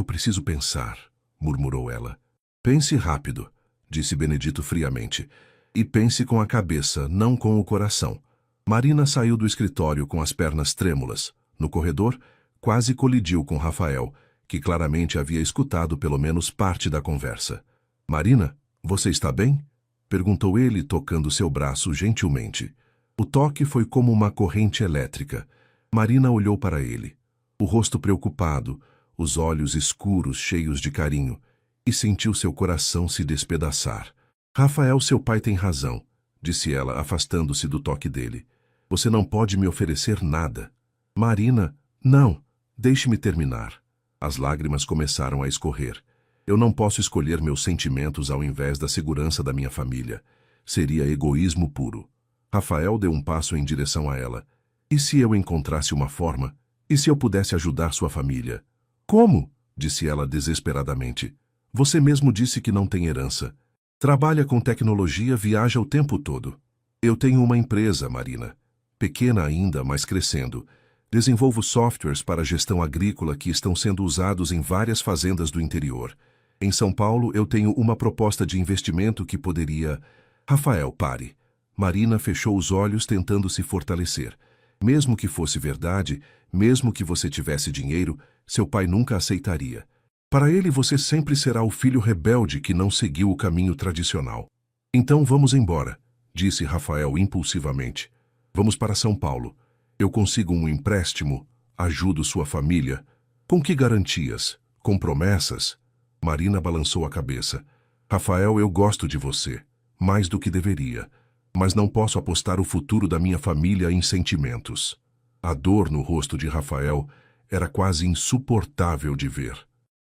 preciso pensar, murmurou ela. Pense rápido, disse Benedito friamente. E pense com a cabeça, não com o coração. Marina saiu do escritório com as pernas trêmulas. No corredor, quase colidiu com Rafael, que claramente havia escutado pelo menos parte da conversa. Marina, você está bem? Perguntou ele, tocando seu braço gentilmente. O toque foi como uma corrente elétrica. Marina olhou para ele, o rosto preocupado, os olhos escuros cheios de carinho, e sentiu seu coração se despedaçar. Rafael, seu pai tem razão, disse ela, afastando-se do toque dele. Você não pode me oferecer nada. Marina, não, deixe-me terminar. As lágrimas começaram a escorrer. Eu não posso escolher meus sentimentos ao invés da segurança da minha família. Seria egoísmo puro. Rafael deu um passo em direção a ela. E se eu encontrasse uma forma? E se eu pudesse ajudar sua família? Como? Disse ela desesperadamente. Você mesmo disse que não tem herança. Trabalha com tecnologia, viaja o tempo todo. Eu tenho uma empresa, Marina. Pequena ainda, mas crescendo. Desenvolvo softwares para gestão agrícola que estão sendo usados em várias fazendas do interior. Em São Paulo, eu tenho uma proposta de investimento que poderia... Rafael, pare. Marina fechou os olhos tentando se fortalecer. Mesmo que fosse verdade, mesmo que você tivesse dinheiro, seu pai nunca aceitaria. Para ele, você sempre será o filho rebelde que não seguiu o caminho tradicional. Então vamos embora, disse Rafael impulsivamente. Vamos para São Paulo. Eu consigo um empréstimo, ajudo sua família. Com que garantias? Com promessas? Marina balançou a cabeça. Rafael, eu gosto de você, mais do que deveria, mas não posso apostar o futuro da minha família em sentimentos. A dor no rosto de Rafael era quase insuportável de ver.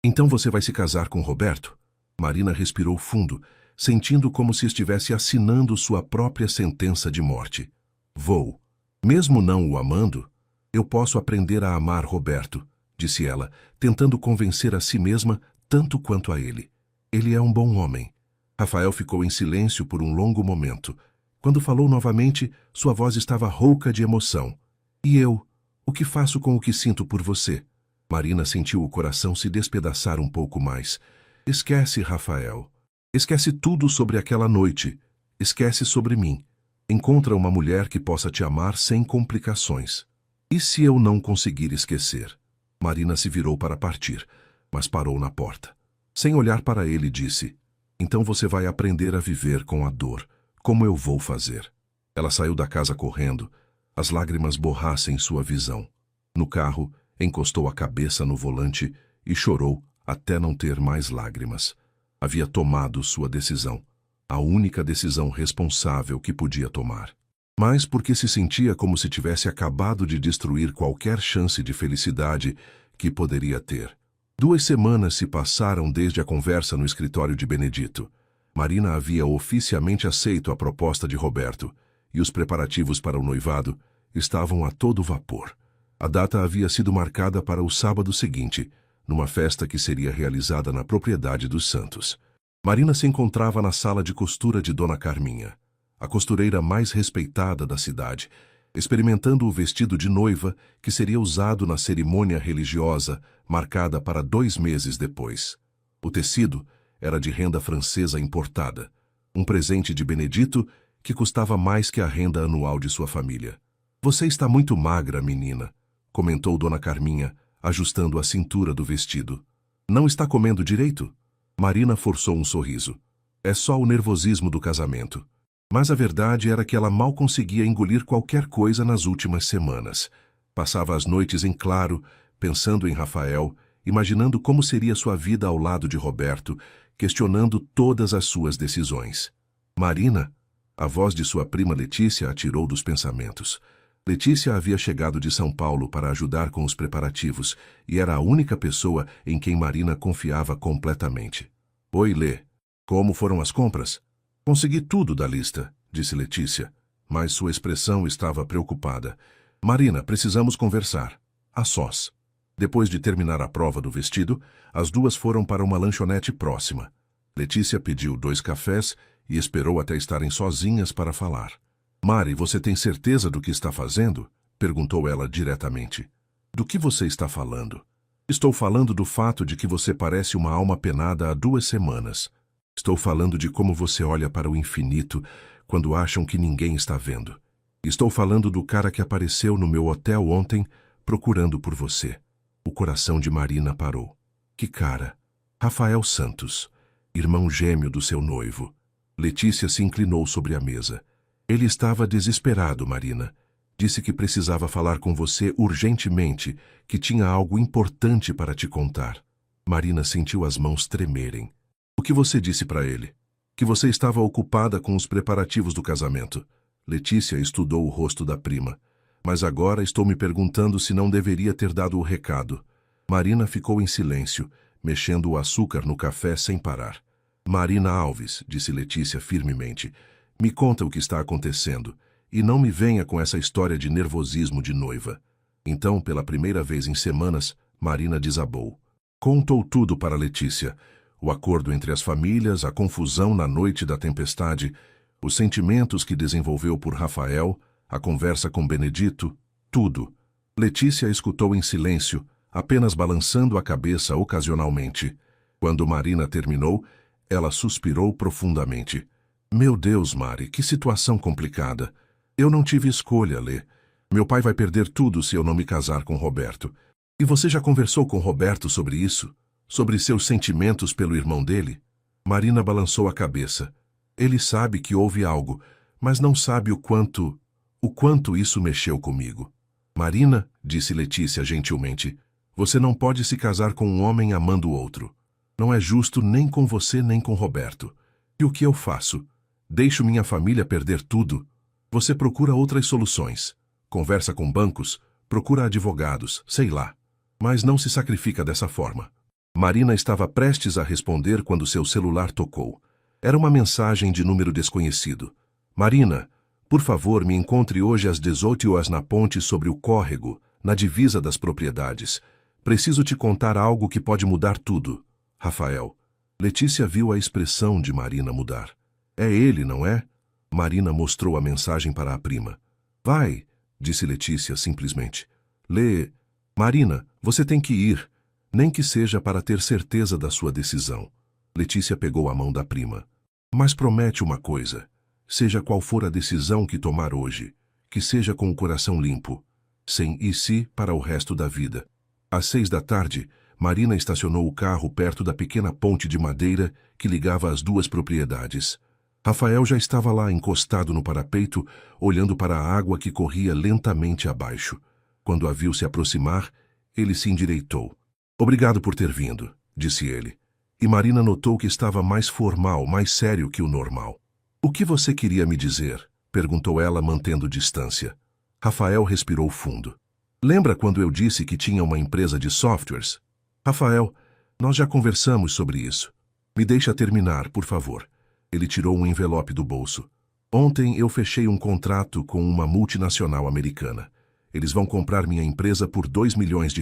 Então você vai se casar com Roberto? Marina respirou fundo, sentindo como se estivesse assinando sua própria sentença de morte. Vou. Mesmo não o amando, eu posso aprender a amar Roberto, disse ela, tentando convencer a si mesma, tanto quanto a ele. Ele é um bom homem. Rafael ficou em silêncio por um longo momento. Quando falou novamente, sua voz estava rouca de emoção. E eu? O que faço com o que sinto por você? Marina sentiu o coração se despedaçar um pouco mais. Esquece, Rafael. Esquece tudo sobre aquela noite. Esquece sobre mim. Encontra uma mulher que possa te amar sem complicações. E se eu não conseguir esquecer? Marina se virou para partir, mas parou na porta. Sem olhar para ele, disse: então você vai aprender a viver com a dor, como eu vou fazer. Ela saiu da casa correndo, as lágrimas borrassem sua visão. No carro, encostou a cabeça no volante e chorou até não ter mais lágrimas. Havia tomado sua decisão, a única decisão responsável que podia tomar. Mas porque se sentia como se tivesse acabado de destruir qualquer chance de felicidade que poderia ter. 2 semanas se passaram desde a conversa no escritório de Benedito. Marina havia oficialmente aceito a proposta de Roberto, e os preparativos para o noivado estavam a todo vapor. A data havia sido marcada para o sábado seguinte, numa festa que seria realizada na propriedade dos Santos. Marina se encontrava na sala de costura de Dona Carminha, a costureira mais respeitada da cidade, experimentando o vestido de noiva que seria usado na cerimônia religiosa marcada para 2 meses depois. O tecido era de renda francesa importada, um presente de Benedito que custava mais que a renda anual de sua família. Você está muito magra, menina, comentou Dona Carminha, ajustando a cintura do vestido. Não está comendo direito? Marina forçou um sorriso. É só o nervosismo do casamento. Mas a verdade era que ela mal conseguia engolir qualquer coisa nas últimas semanas. Passava as noites em claro, pensando em Rafael, imaginando como seria sua vida ao lado de Roberto, questionando todas as suas decisões. Marina, a voz de sua prima Letícia a tirou dos pensamentos. Letícia havia chegado de São Paulo para ajudar com os preparativos e era a única pessoa em quem Marina confiava completamente. Oi, Lê. Como foram as compras? Consegui tudo da lista, disse Letícia, mas sua expressão estava preocupada. Marina, precisamos conversar. A sós. Depois de terminar a prova do vestido, as duas foram para uma lanchonete próxima. Letícia pediu 2 cafés e esperou até estarem sozinhas para falar. Mari, você tem certeza do que está fazendo? Perguntou ela diretamente. Do que você está falando? Estou falando do fato de que você parece uma alma penada há 2 semanas. Estou falando de como você olha para o infinito quando acham que ninguém está vendo. Estou falando do cara que apareceu no meu hotel ontem procurando por você. O coração de Marina parou. Que cara? Rafael Santos, irmão gêmeo do seu noivo. Letícia se inclinou sobre a mesa. Ele estava desesperado, Marina. Disse que precisava falar com você urgentemente, que tinha algo importante para te contar. Marina sentiu as mãos tremerem. O que você disse para ele? Que você estava ocupada com os preparativos do casamento. Letícia estudou o rosto da prima. Mas agora estou me perguntando se não deveria ter dado o recado. Marina ficou em silêncio, mexendo o açúcar no café sem parar. Marina Alves, disse Letícia firmemente, me conta o que está acontecendo e não me venha com essa história de nervosismo de noiva. Então, pela primeira vez em semanas, Marina desabou. Contou tudo para Letícia. O acordo entre as famílias, a confusão na noite da tempestade, os sentimentos que desenvolveu por Rafael, a conversa com Benedito, tudo. Letícia escutou em silêncio, apenas balançando a cabeça ocasionalmente. Quando Marina terminou, ela suspirou profundamente. Meu Deus, Mari, que situação complicada. Eu não tive escolha, Lê. Meu pai vai perder tudo se eu não me casar com Roberto. E você já conversou com Roberto sobre isso? Sobre seus sentimentos pelo irmão dele? Marina balançou a cabeça. Ele sabe que houve algo, mas não sabe o quanto isso mexeu comigo. Marina, disse Letícia gentilmente, você não pode se casar com um homem amando o outro. Não é justo nem com você nem com Roberto. E o que eu faço? Deixo minha família perder tudo? Você procura outras soluções. Conversa com bancos, procura advogados, sei lá. Mas não se sacrifica dessa forma. Marina estava prestes a responder quando seu celular tocou. Era uma mensagem de número desconhecido. Marina, por favor, me encontre hoje às 18h na ponte sobre o córrego, na divisa das propriedades. Preciso te contar algo que pode mudar tudo. Rafael. Letícia viu a expressão de Marina mudar. É ele, não é? Marina mostrou a mensagem para a prima. Vai, disse Letícia simplesmente. Lê. Marina, você tem que ir, nem que seja para ter certeza da sua decisão. Letícia pegou a mão da prima. Mas promete uma coisa. Seja qual for a decisão que tomar hoje, que seja com o coração limpo, sem e se para o resto da vida. Às 6 da tarde, Marina estacionou o carro perto da pequena ponte de madeira que ligava as duas propriedades. Rafael já estava lá encostado no parapeito, olhando para a água que corria lentamente abaixo. Quando a viu se aproximar, ele se endireitou. Obrigado por ter vindo, disse ele. E Marina notou que estava mais formal, mais sério que o normal. O que você queria me dizer? Perguntou ela, mantendo distância. Rafael respirou fundo. Lembra quando eu disse que tinha uma empresa de softwares? Rafael, nós já conversamos sobre isso. Me deixa terminar, por favor. Ele tirou um envelope do bolso. Ontem eu fechei um contrato com uma multinacional americana. Eles vão comprar minha empresa por R$2 milhões.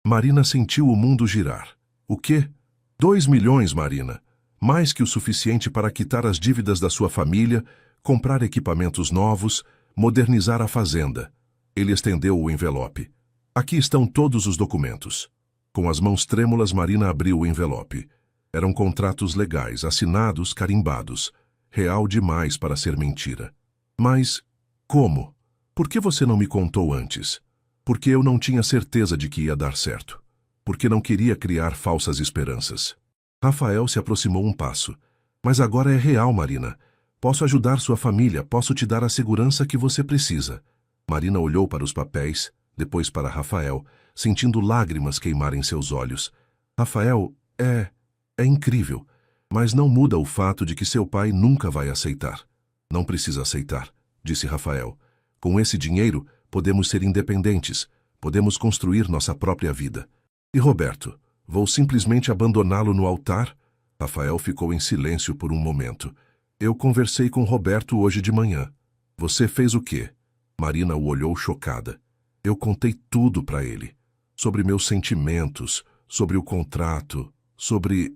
Marina sentiu o mundo girar. O quê? 2 milhões, Marina. Mais que o suficiente para quitar as dívidas da sua família, comprar equipamentos novos, modernizar a fazenda. Ele estendeu o envelope. Aqui estão todos os documentos. Com as mãos trêmulas, Marina abriu o envelope. Eram contratos legais, assinados, carimbados. Real demais para ser mentira. Mas, como? Por que você não me contou antes? Porque eu não tinha certeza de que ia dar certo. Porque não queria criar falsas esperanças. Rafael se aproximou um passo. Mas agora é real, Marina. Posso ajudar sua família, posso te dar a segurança que você precisa. Marina olhou para os papéis, depois para Rafael, sentindo lágrimas queimarem seus olhos. Rafael, é incrível, mas não muda o fato de que seu pai nunca vai aceitar. Não precisa aceitar, disse Rafael. Com esse dinheiro, podemos ser independentes, podemos construir nossa própria vida. E Roberto, vou simplesmente abandoná-lo no altar? Rafael ficou em silêncio por um momento. Eu conversei com Roberto hoje de manhã. Você fez o quê? Marina o olhou chocada. Eu contei tudo para ele. Sobre meus sentimentos, sobre o contrato, sobre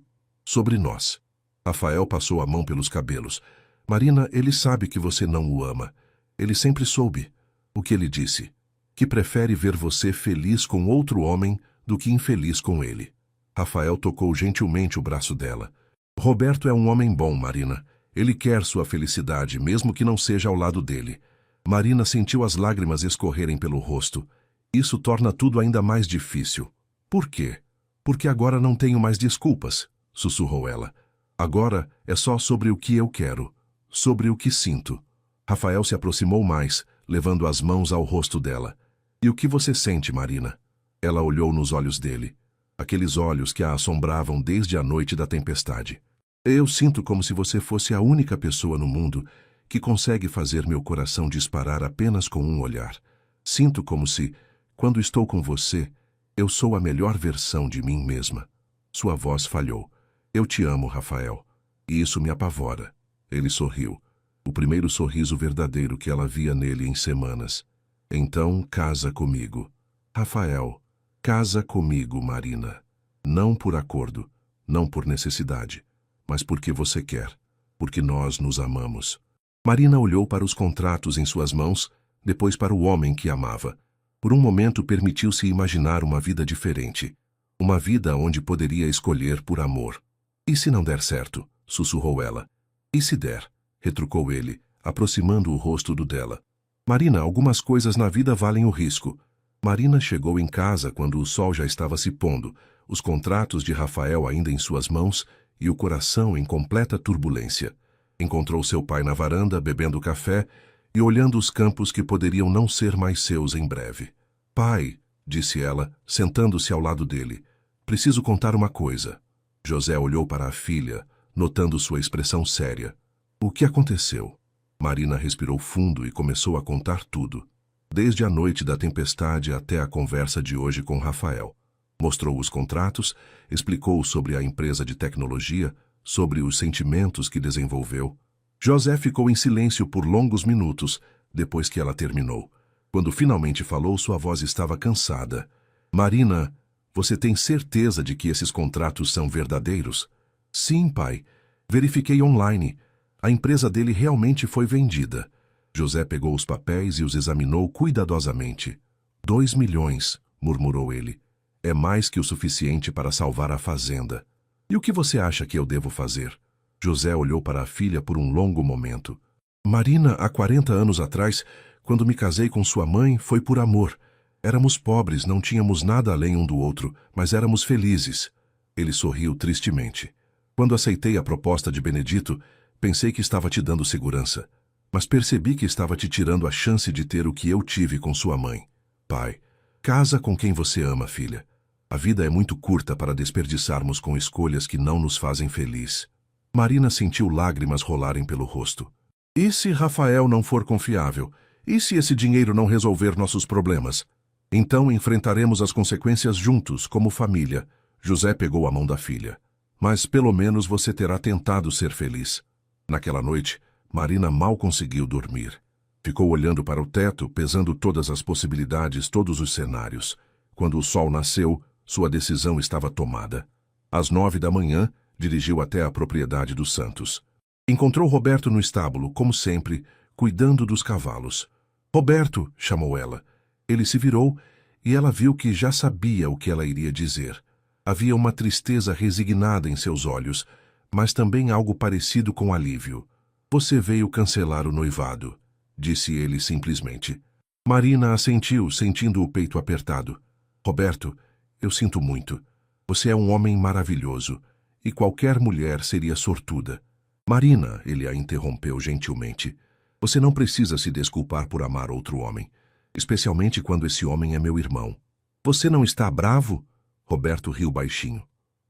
nós. Rafael passou a mão pelos cabelos. Marina, ele sabe que você não o ama. Ele sempre soube. O que ele disse? Que prefere ver você feliz com outro homem do que infeliz com ele. Rafael tocou gentilmente o braço dela. Roberto é um homem bom, Marina. Ele quer sua felicidade, mesmo que não seja ao lado dele. Marina sentiu as lágrimas escorrerem pelo rosto. Isso torna tudo ainda mais difícil. Por quê? Porque agora não tenho mais desculpas, sussurrou ela. Agora é só sobre o que eu quero, sobre o que sinto. Rafael se aproximou mais, levando as mãos ao rosto dela. E o que você sente, Marina? Ela olhou nos olhos dele, aqueles olhos que a assombravam desde a noite da tempestade. Eu sinto como se você fosse a única pessoa no mundo que consegue fazer meu coração disparar apenas com um olhar. Sinto como se, quando estou com você, eu sou a melhor versão de mim mesma. Sua voz falhou. Eu te amo, Rafael. E isso me apavora. Ele sorriu. O primeiro sorriso verdadeiro que ela via nele em semanas. Então, casa comigo. Rafael, casa comigo, Marina. Não por acordo, não por necessidade, mas porque você quer, porque nós nos amamos. Marina olhou para os contratos em suas mãos, depois para o homem que amava. Por um momento permitiu-se imaginar uma vida diferente. Uma vida onde poderia escolher por amor. E se não der certo? Sussurrou ela. E se der? Retrucou ele, aproximando o rosto do dela. Marina, algumas coisas na vida valem o risco. Marina chegou em casa quando o sol já estava se pondo, os contratos de Rafael ainda em suas mãos e o coração em completa turbulência. Encontrou seu pai na varanda, bebendo café e olhando os campos que poderiam não ser mais seus em breve. Pai, disse ela, sentando-se ao lado dele, preciso contar uma coisa. José olhou para a filha, notando sua expressão séria. O que aconteceu? Marina respirou fundo e começou a contar tudo. Desde a noite da tempestade até a conversa de hoje com Rafael. Mostrou os contratos, explicou sobre a empresa de tecnologia, sobre os sentimentos que desenvolveu. José ficou em silêncio por longos minutos, depois que ela terminou. Quando finalmente falou, sua voz estava cansada. Marina, Você tem certeza de que esses contratos são verdadeiros? Sim, pai. Verifiquei online. A empresa dele realmente foi vendida. José pegou os papéis e os examinou cuidadosamente. 2 milhões, murmurou ele. É mais que o suficiente para salvar a fazenda. E o que você acha que eu devo fazer? José olhou para a filha por um longo momento. Marina, há 40 anos atrás, quando me casei com sua mãe, foi por amor. Éramos pobres, não tínhamos nada além um do outro, mas éramos felizes. Ele sorriu tristemente. Quando aceitei a proposta de Benedito, pensei que estava te dando segurança. Mas percebi que estava te tirando a chance de ter o que eu tive com sua mãe. Pai, casa com quem você ama, filha. A vida é muito curta para desperdiçarmos com escolhas que não nos fazem feliz. Marina sentiu lágrimas rolarem pelo rosto. E se Rafael não for confiável? E se esse dinheiro não resolver nossos problemas? Então enfrentaremos as consequências juntos, como família. José pegou a mão da filha. Mas pelo menos você terá tentado ser feliz. Naquela noite, Marina mal conseguiu dormir. Ficou olhando para o teto, pesando todas as possibilidades, todos os cenários. Quando o sol nasceu, sua decisão estava tomada. Às 9 da manhã, dirigiu até a propriedade dos Santos. Encontrou Roberto no estábulo, como sempre, cuidando dos cavalos. Roberto, chamou ela. Ele se virou e ela viu que já sabia o que ela iria dizer. Havia uma tristeza resignada em seus olhos, mas também algo parecido com alívio. Você veio cancelar o noivado, disse ele simplesmente. Marina assentiu, sentindo o peito apertado. Roberto, eu sinto muito. Você é um homem maravilhoso, e qualquer mulher seria sortuda. Marina, ele a interrompeu gentilmente. Você não precisa se desculpar por amar outro homem, especialmente quando esse homem é meu irmão. Você não está bravo? Roberto riu baixinho.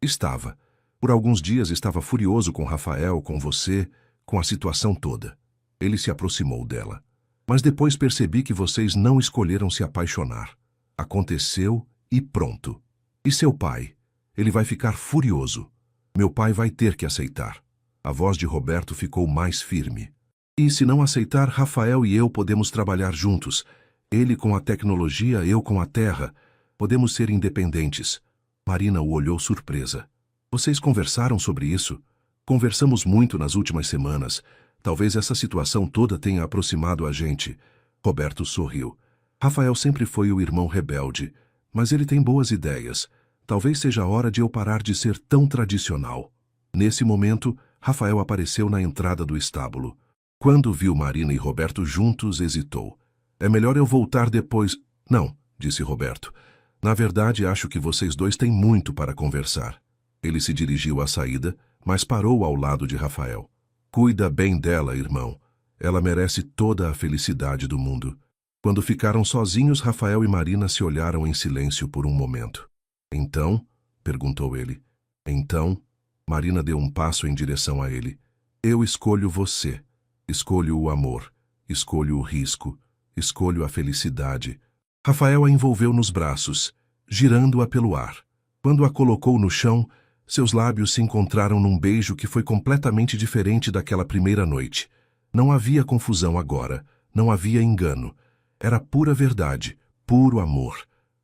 Estava. Por alguns dias estava furioso com Rafael, com você, com a situação toda. Ele se aproximou dela. Mas depois percebi que vocês não escolheram se apaixonar. Aconteceu e pronto. E seu pai? Ele vai ficar furioso. Meu pai vai ter que aceitar. A voz de Roberto ficou mais firme. E se não aceitar, Rafael e eu podemos trabalhar juntos. Ele com a tecnologia, eu com a terra. Podemos ser independentes. Marina o olhou surpresa. Vocês conversaram sobre isso? Conversamos muito nas últimas semanas. Talvez essa situação toda tenha aproximado a gente. Roberto sorriu. Rafael sempre foi o irmão rebelde, mas ele tem boas ideias. Talvez seja a hora de eu parar de ser tão tradicional. Nesse momento, Rafael apareceu na entrada do estábulo. Quando viu Marina e Roberto juntos, hesitou. É melhor eu voltar depois... Não, disse Roberto. Na verdade, acho que vocês dois têm muito para conversar. Ele se dirigiu à saída, mas parou ao lado de Rafael. Cuida bem dela, irmão. Ela merece toda a felicidade do mundo. Quando ficaram sozinhos, Rafael e Marina se olharam em silêncio por um momento. Então? Perguntou ele. Então? Marina deu um passo em direção a ele. Eu escolho você. Escolho o amor. Escolho o risco. Escolho a felicidade. Rafael a envolveu nos braços, girando-a pelo ar. Quando a colocou no chão, seus lábios se encontraram num beijo que foi completamente diferente daquela primeira noite. Não havia confusão agora, não havia engano. Era pura verdade, puro amor.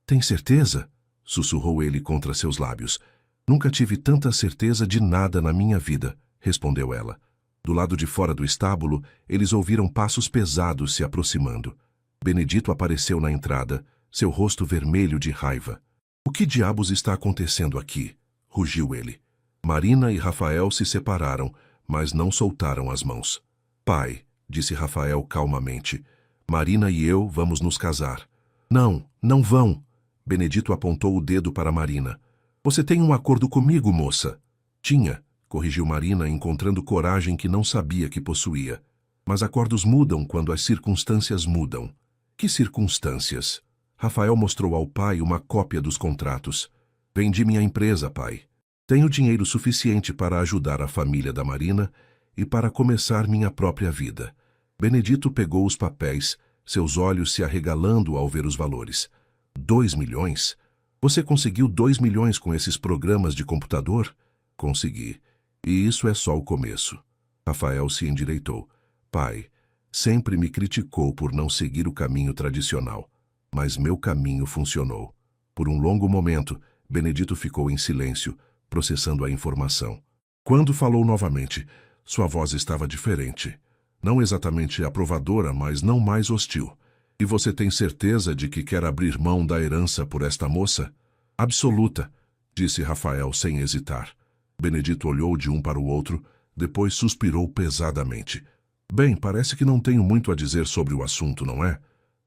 Tem certeza? Sussurrou ele contra seus lábios. Nunca tive tanta certeza de nada na minha vida, respondeu ela. Do lado de fora do estábulo, eles ouviram passos pesados se aproximando. Benedito apareceu na entrada, seu rosto vermelho de raiva. O que diabos está acontecendo aqui? Rugiu ele. Marina e Rafael se separaram, mas não soltaram as mãos. Pai, disse Rafael calmamente, Marina e eu vamos nos casar. Não, não vão. Benedito apontou o dedo para Marina. Você tem um acordo comigo, moça? Tinha, corrigiu Marina, encontrando coragem que não sabia que possuía. Mas acordos mudam quando as circunstâncias mudam. Que circunstâncias? Rafael mostrou ao pai uma cópia dos contratos. Vendi minha empresa, pai. Tenho dinheiro suficiente para ajudar a família da Marina e para começar minha própria vida. Benedito pegou os papéis, seus olhos se arregalando ao ver os valores. 2 milhões? Você conseguiu 2 milhões com esses programas de computador? Consegui. E isso é só o começo. Rafael se endireitou. Pai, sempre me criticou por não seguir o caminho tradicional, mas meu caminho funcionou. Por um longo momento, Benedito ficou em silêncio, processando a informação. Quando falou novamente, sua voz estava diferente. Não exatamente aprovadora, mas não mais hostil. E você tem certeza de que quer abrir mão da herança por esta moça? Absoluta, disse Rafael sem hesitar. Benedito olhou de um para o outro, depois suspirou pesadamente. Bem, parece que não tenho muito a dizer sobre o assunto, não é?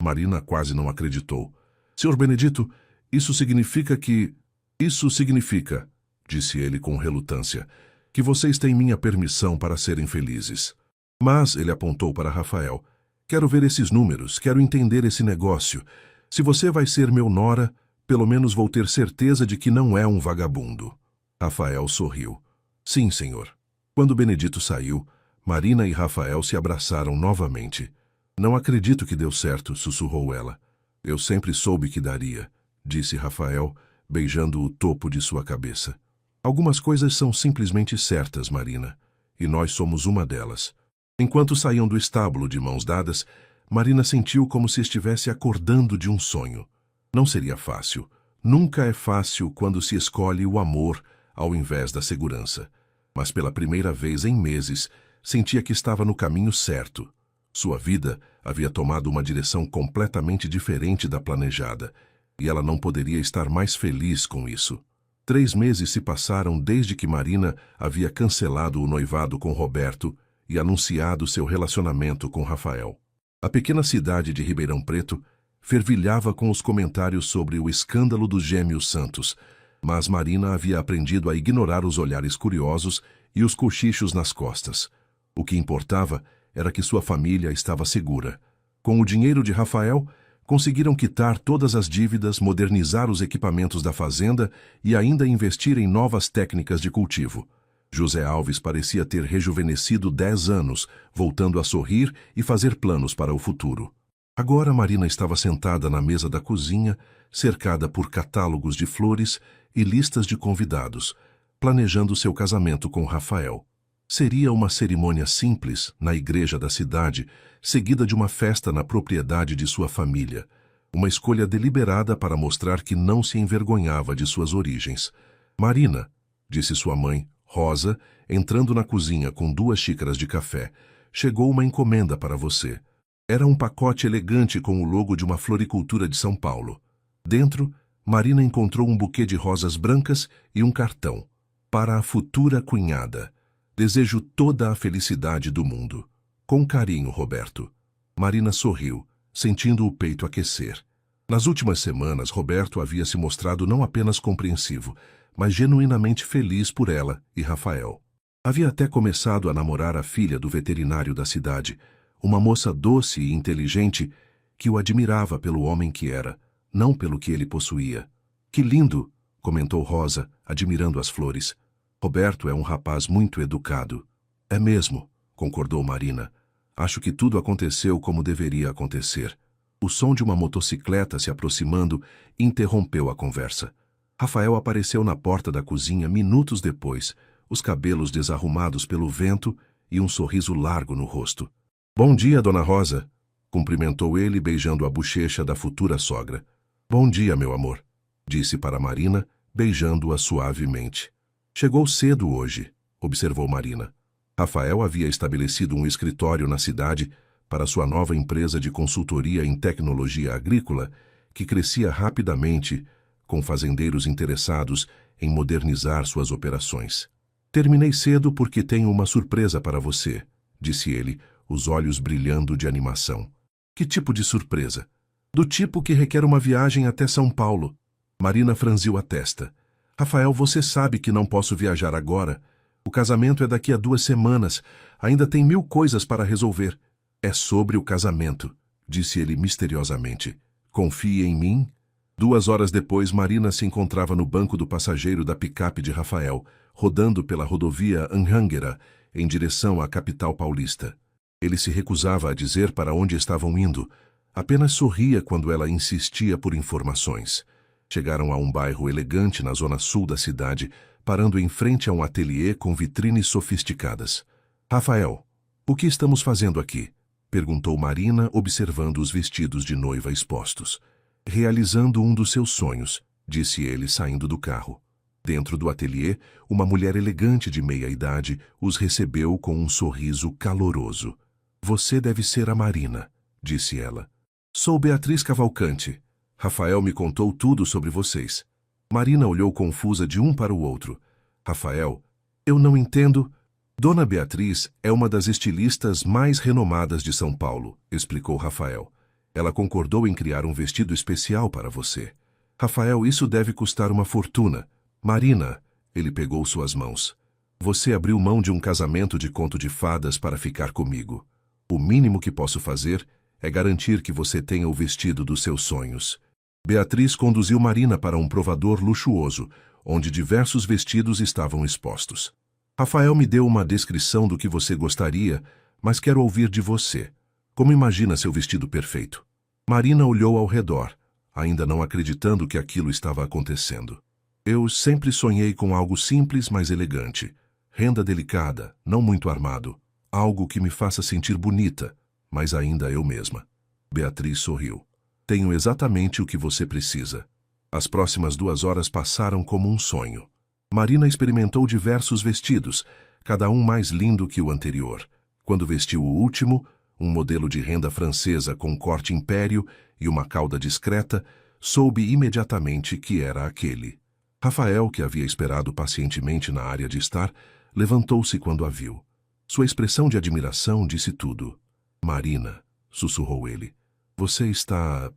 Marina quase não acreditou. Senhor Benedito, isso significa que... Isso significa, disse ele com relutância, que vocês têm minha permissão para serem felizes. Mas, ele apontou para Rafael, quero ver esses números, quero entender esse negócio. Se você vai ser meu nora, pelo menos vou ter certeza de que não é um vagabundo. Rafael sorriu. Sim, senhor. Quando Benedito saiu, Marina e Rafael se abraçaram novamente. Não acredito que deu certo, sussurrou ela. Eu sempre soube que daria, disse Rafael, beijando o topo de sua cabeça. Algumas coisas são simplesmente certas, Marina, e nós somos uma delas. Enquanto saíam do estábulo de mãos dadas, Marina sentiu como se estivesse acordando de um sonho. Não seria fácil. Nunca é fácil quando se escolhe o amor ao invés da segurança. Mas pela primeira vez em meses, sentia que estava no caminho certo. Sua vida havia tomado uma direção completamente diferente da planejada, e ela não poderia estar mais feliz com isso. 3 meses se passaram desde que Marina havia cancelado o noivado com Roberto e anunciado seu relacionamento com Rafael. A pequena cidade de Ribeirão Preto fervilhava com os comentários sobre o escândalo dos gêmeos Santos, mas Marina havia aprendido a ignorar os olhares curiosos e os cochichos nas costas. O que importava era que sua família estava segura. Com o dinheiro de Rafael, conseguiram quitar todas as dívidas, modernizar os equipamentos da fazenda e ainda investir em novas técnicas de cultivo. José Alves parecia ter rejuvenescido 10 anos, voltando a sorrir e fazer planos para o futuro. Agora Marina estava sentada na mesa da cozinha, cercada por catálogos de flores e listas de convidados, planejando seu casamento com Rafael. Seria uma cerimônia simples, na igreja da cidade, seguida de uma festa na propriedade de sua família. Uma escolha deliberada para mostrar que não se envergonhava de suas origens. Marina, disse sua mãe, Rosa, entrando na cozinha com 2 xícaras de café, chegou uma encomenda para você. Era um pacote elegante com o logo de uma floricultura de São Paulo. Dentro, Marina encontrou um buquê de rosas brancas e um cartão. Para a futura cunhada. Desejo toda a felicidade do mundo. Com carinho, Roberto. Marina sorriu, sentindo o peito aquecer. Nas últimas semanas, Roberto havia se mostrado não apenas compreensivo, mas genuinamente feliz por ela e Rafael. Havia até começado a namorar a filha do veterinário da cidade, uma moça doce e inteligente que o admirava pelo homem que era, não pelo que ele possuía. Que lindo, comentou Rosa, admirando as flores. Roberto é um rapaz muito educado. É mesmo, concordou Marina. Acho que tudo aconteceu como deveria acontecer. O som de uma motocicleta se aproximando interrompeu a conversa. Rafael apareceu na porta da cozinha minutos depois, os cabelos desarrumados pelo vento e um sorriso largo no rosto. Bom dia, dona Rosa, cumprimentou ele beijando a bochecha da futura sogra. Bom dia, meu amor, disse para Marina, beijando-a suavemente. Chegou cedo hoje, observou Marina. Rafael havia estabelecido um escritório na cidade para sua nova empresa de consultoria em tecnologia agrícola, que crescia rapidamente, com fazendeiros interessados em modernizar suas operações. Terminei cedo porque tenho uma surpresa para você, disse ele, os olhos brilhando de animação. Que tipo de surpresa? Do tipo que requer uma viagem até São Paulo. Marina franziu a testa. Rafael, você sabe que não posso viajar agora. O casamento é daqui a 2 semanas. Ainda tem 1000 coisas para resolver. É sobre o casamento, disse ele misteriosamente. Confie em mim? 2 horas depois, Marina se encontrava no banco do passageiro da picape de Rafael, rodando pela rodovia Anhanguera, em direção à capital paulista. Ele se recusava a dizer para onde estavam indo. Apenas sorria quando ela insistia por informações. Chegaram a um bairro elegante na zona sul da cidade, parando em frente a um ateliê com vitrines sofisticadas. Rafael, o que estamos fazendo aqui? Perguntou Marina, observando os vestidos de noiva expostos. Realizando um dos seus sonhos, disse ele saindo do carro. Dentro do ateliê, uma mulher elegante de meia-idade os recebeu com um sorriso caloroso. Você deve ser a Marina, disse ela. Sou Beatriz Cavalcante. Rafael me contou tudo sobre vocês. Marina olhou confusa de um para o outro. Rafael, eu não entendo. Dona Beatriz é uma das estilistas mais renomadas de São Paulo, explicou Rafael. Ela concordou em criar um vestido especial para você. Rafael, isso deve custar uma fortuna. Marina, ele pegou suas mãos. Você abriu mão de um casamento de conto de fadas para ficar comigo. O mínimo que posso fazer é garantir que você tenha o vestido dos seus sonhos. Beatriz conduziu Marina para um provador luxuoso, onde diversos vestidos estavam expostos. Rafael me deu uma descrição do que você gostaria, mas quero ouvir de você. Como imagina seu vestido perfeito? Marina olhou ao redor, ainda não acreditando que aquilo estava acontecendo. Eu sempre sonhei com algo simples, mas elegante. Renda delicada, não muito armado. Algo que me faça sentir bonita, mas ainda eu mesma. Beatriz sorriu. Tenho exatamente o que você precisa. As próximas 2 horas passaram como um sonho. Marina experimentou diversos vestidos, cada um mais lindo que o anterior. Quando vestiu o último, um modelo de renda francesa com corte império e uma cauda discreta, soube imediatamente que era aquele. Rafael, que havia esperado pacientemente na área de estar, levantou-se quando a viu. Sua expressão de admiração disse tudo. Marina, sussurrou ele, você está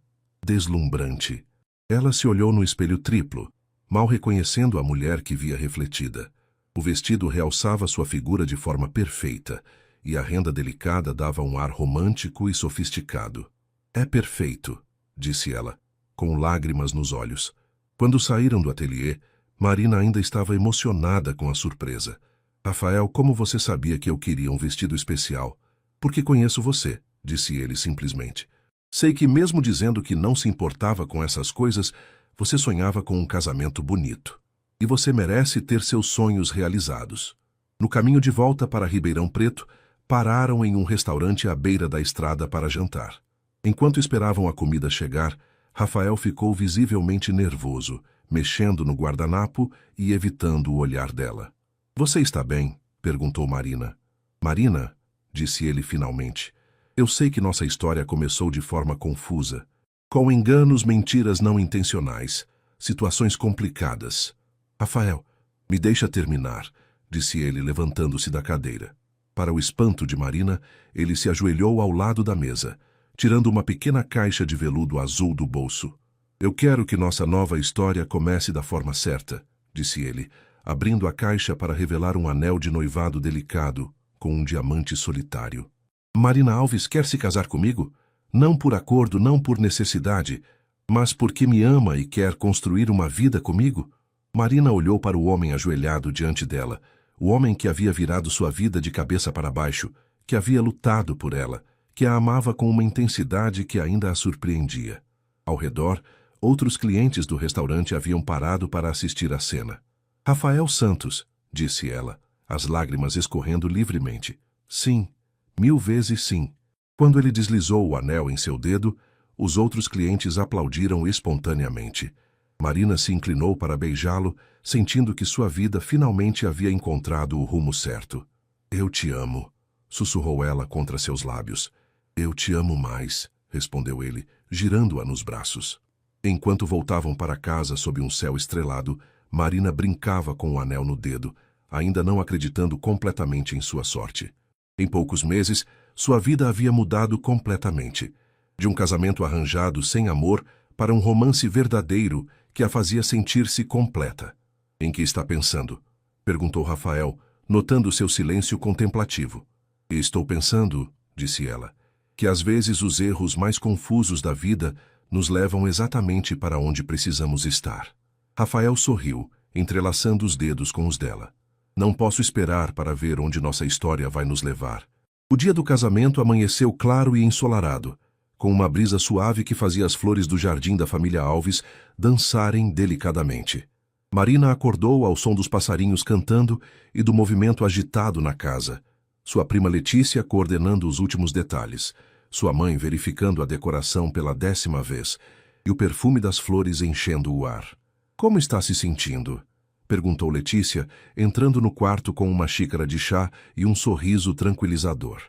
deslumbrante. Ela se olhou no espelho triplo, mal reconhecendo a mulher que via refletida. O vestido realçava sua figura de forma perfeita, e a renda delicada dava um ar romântico e sofisticado. É perfeito, disse ela, com lágrimas nos olhos. Quando saíram do ateliê, Marina ainda estava emocionada com a surpresa. Rafael, como você sabia que eu queria um vestido especial? Porque conheço você, disse ele simplesmente. Sei que mesmo dizendo que não se importava com essas coisas, você sonhava com um casamento bonito. E você merece ter seus sonhos realizados. No caminho de volta para Ribeirão Preto, pararam em um restaurante à beira da estrada para jantar. Enquanto esperavam a comida chegar, Rafael ficou visivelmente nervoso, mexendo no guardanapo e evitando o olhar dela. Você está bem? Perguntou Marina. Marina, disse ele finalmente, eu sei que nossa história começou de forma confusa, com enganos, mentiras não intencionais, situações complicadas. Rafael, me deixa terminar, disse ele levantando-se da cadeira. Para o espanto de Marina, ele se ajoelhou ao lado da mesa, tirando uma pequena caixa de veludo azul do bolso. Eu quero que nossa nova história comece da forma certa, disse ele, abrindo a caixa para revelar um anel de noivado delicado com um diamante solitário. Marina Alves quer se casar comigo? Não por acordo, não por necessidade, mas porque me ama e quer construir uma vida comigo? Marina olhou para o homem ajoelhado diante dela, o homem que havia virado sua vida de cabeça para baixo, que havia lutado por ela, que a amava com uma intensidade que ainda a surpreendia. Ao redor, outros clientes do restaurante haviam parado para assistir à cena. Rafael Santos, disse ela, as lágrimas escorrendo livremente. Sim, 1000 vezes sim. Quando ele deslizou o anel em seu dedo, os outros clientes aplaudiram espontaneamente. Marina se inclinou para beijá-lo, sentindo que sua vida finalmente havia encontrado o rumo certo. Eu te amo, sussurrou ela contra seus lábios. Eu te amo mais, respondeu ele, girando-a nos braços. Enquanto voltavam para casa sob um céu estrelado, Marina brincava com o anel no dedo, ainda não acreditando completamente em sua sorte. Em poucos meses, sua vida havia mudado completamente. De um casamento arranjado sem amor para um romance verdadeiro que a fazia sentir-se completa. Em que está pensando? Perguntou Rafael, notando seu silêncio contemplativo. Estou pensando, disse ela, que às vezes os erros mais confusos da vida nos levam exatamente para onde precisamos estar. Rafael sorriu, entrelaçando os dedos com os dela. Não posso esperar para ver onde nossa história vai nos levar. O dia do casamento amanheceu claro e ensolarado, com uma brisa suave que fazia as flores do jardim da família Alves dançarem delicadamente. Marina acordou ao som dos passarinhos cantando e do movimento agitado na casa. Sua prima Letícia coordenando os últimos detalhes, sua mãe verificando a decoração pela 10ª vez e o perfume das flores enchendo o ar. Como está se sentindo? Perguntou Letícia, entrando no quarto com uma xícara de chá e um sorriso tranquilizador.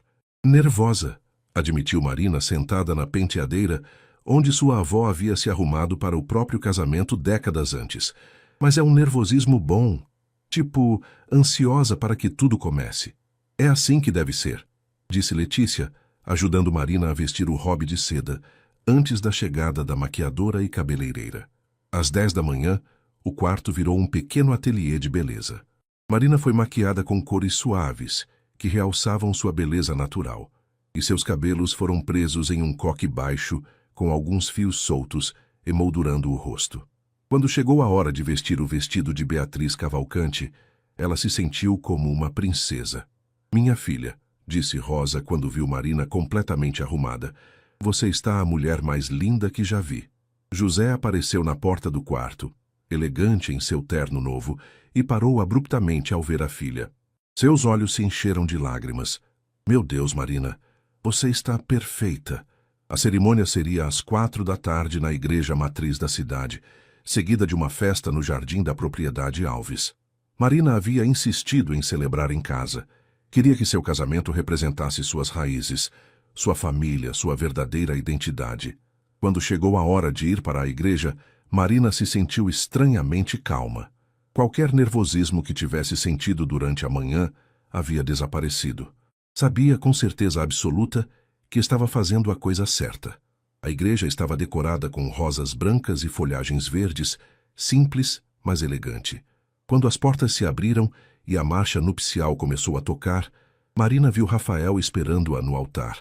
Nervosa, admitiu Marina sentada na penteadeira, onde sua avó havia se arrumado para o próprio casamento décadas antes. Mas é um nervosismo bom, tipo ansiosa para que tudo comece. É assim que deve ser, disse Letícia, ajudando Marina a vestir o robe de seda, antes da chegada da maquiadora e cabeleireira. Às 10 da manhã, o quarto virou um pequeno ateliê de beleza. Marina foi maquiada com cores suaves, que realçavam sua beleza natural, e seus cabelos foram presos em um coque baixo, com alguns fios soltos, emoldurando o rosto. Quando chegou a hora de vestir o vestido de Beatriz Cavalcante, ela se sentiu como uma princesa. Minha filha, disse Rosa quando viu Marina completamente arrumada, você está a mulher mais linda que já vi. José apareceu na porta do quarto, elegante em seu terno novo, e parou abruptamente ao ver a filha. Seus olhos se encheram de lágrimas. Meu Deus, Marina, você está perfeita. A cerimônia seria às 4 da tarde na igreja matriz da cidade, seguida de uma festa no jardim da propriedade Alves. Marina havia insistido em celebrar em casa. Queria que seu casamento representasse suas raízes, sua família, sua verdadeira identidade. Quando chegou a hora de ir para a igreja, Marina se sentiu estranhamente calma. Qualquer nervosismo que tivesse sentido durante a manhã havia desaparecido. Sabia com certeza absoluta que estava fazendo a coisa certa. A igreja estava decorada com rosas brancas e folhagens verdes, simples, mas elegante. Quando as portas se abriram e a marcha nupcial começou a tocar, Marina viu Rafael esperando-a no altar,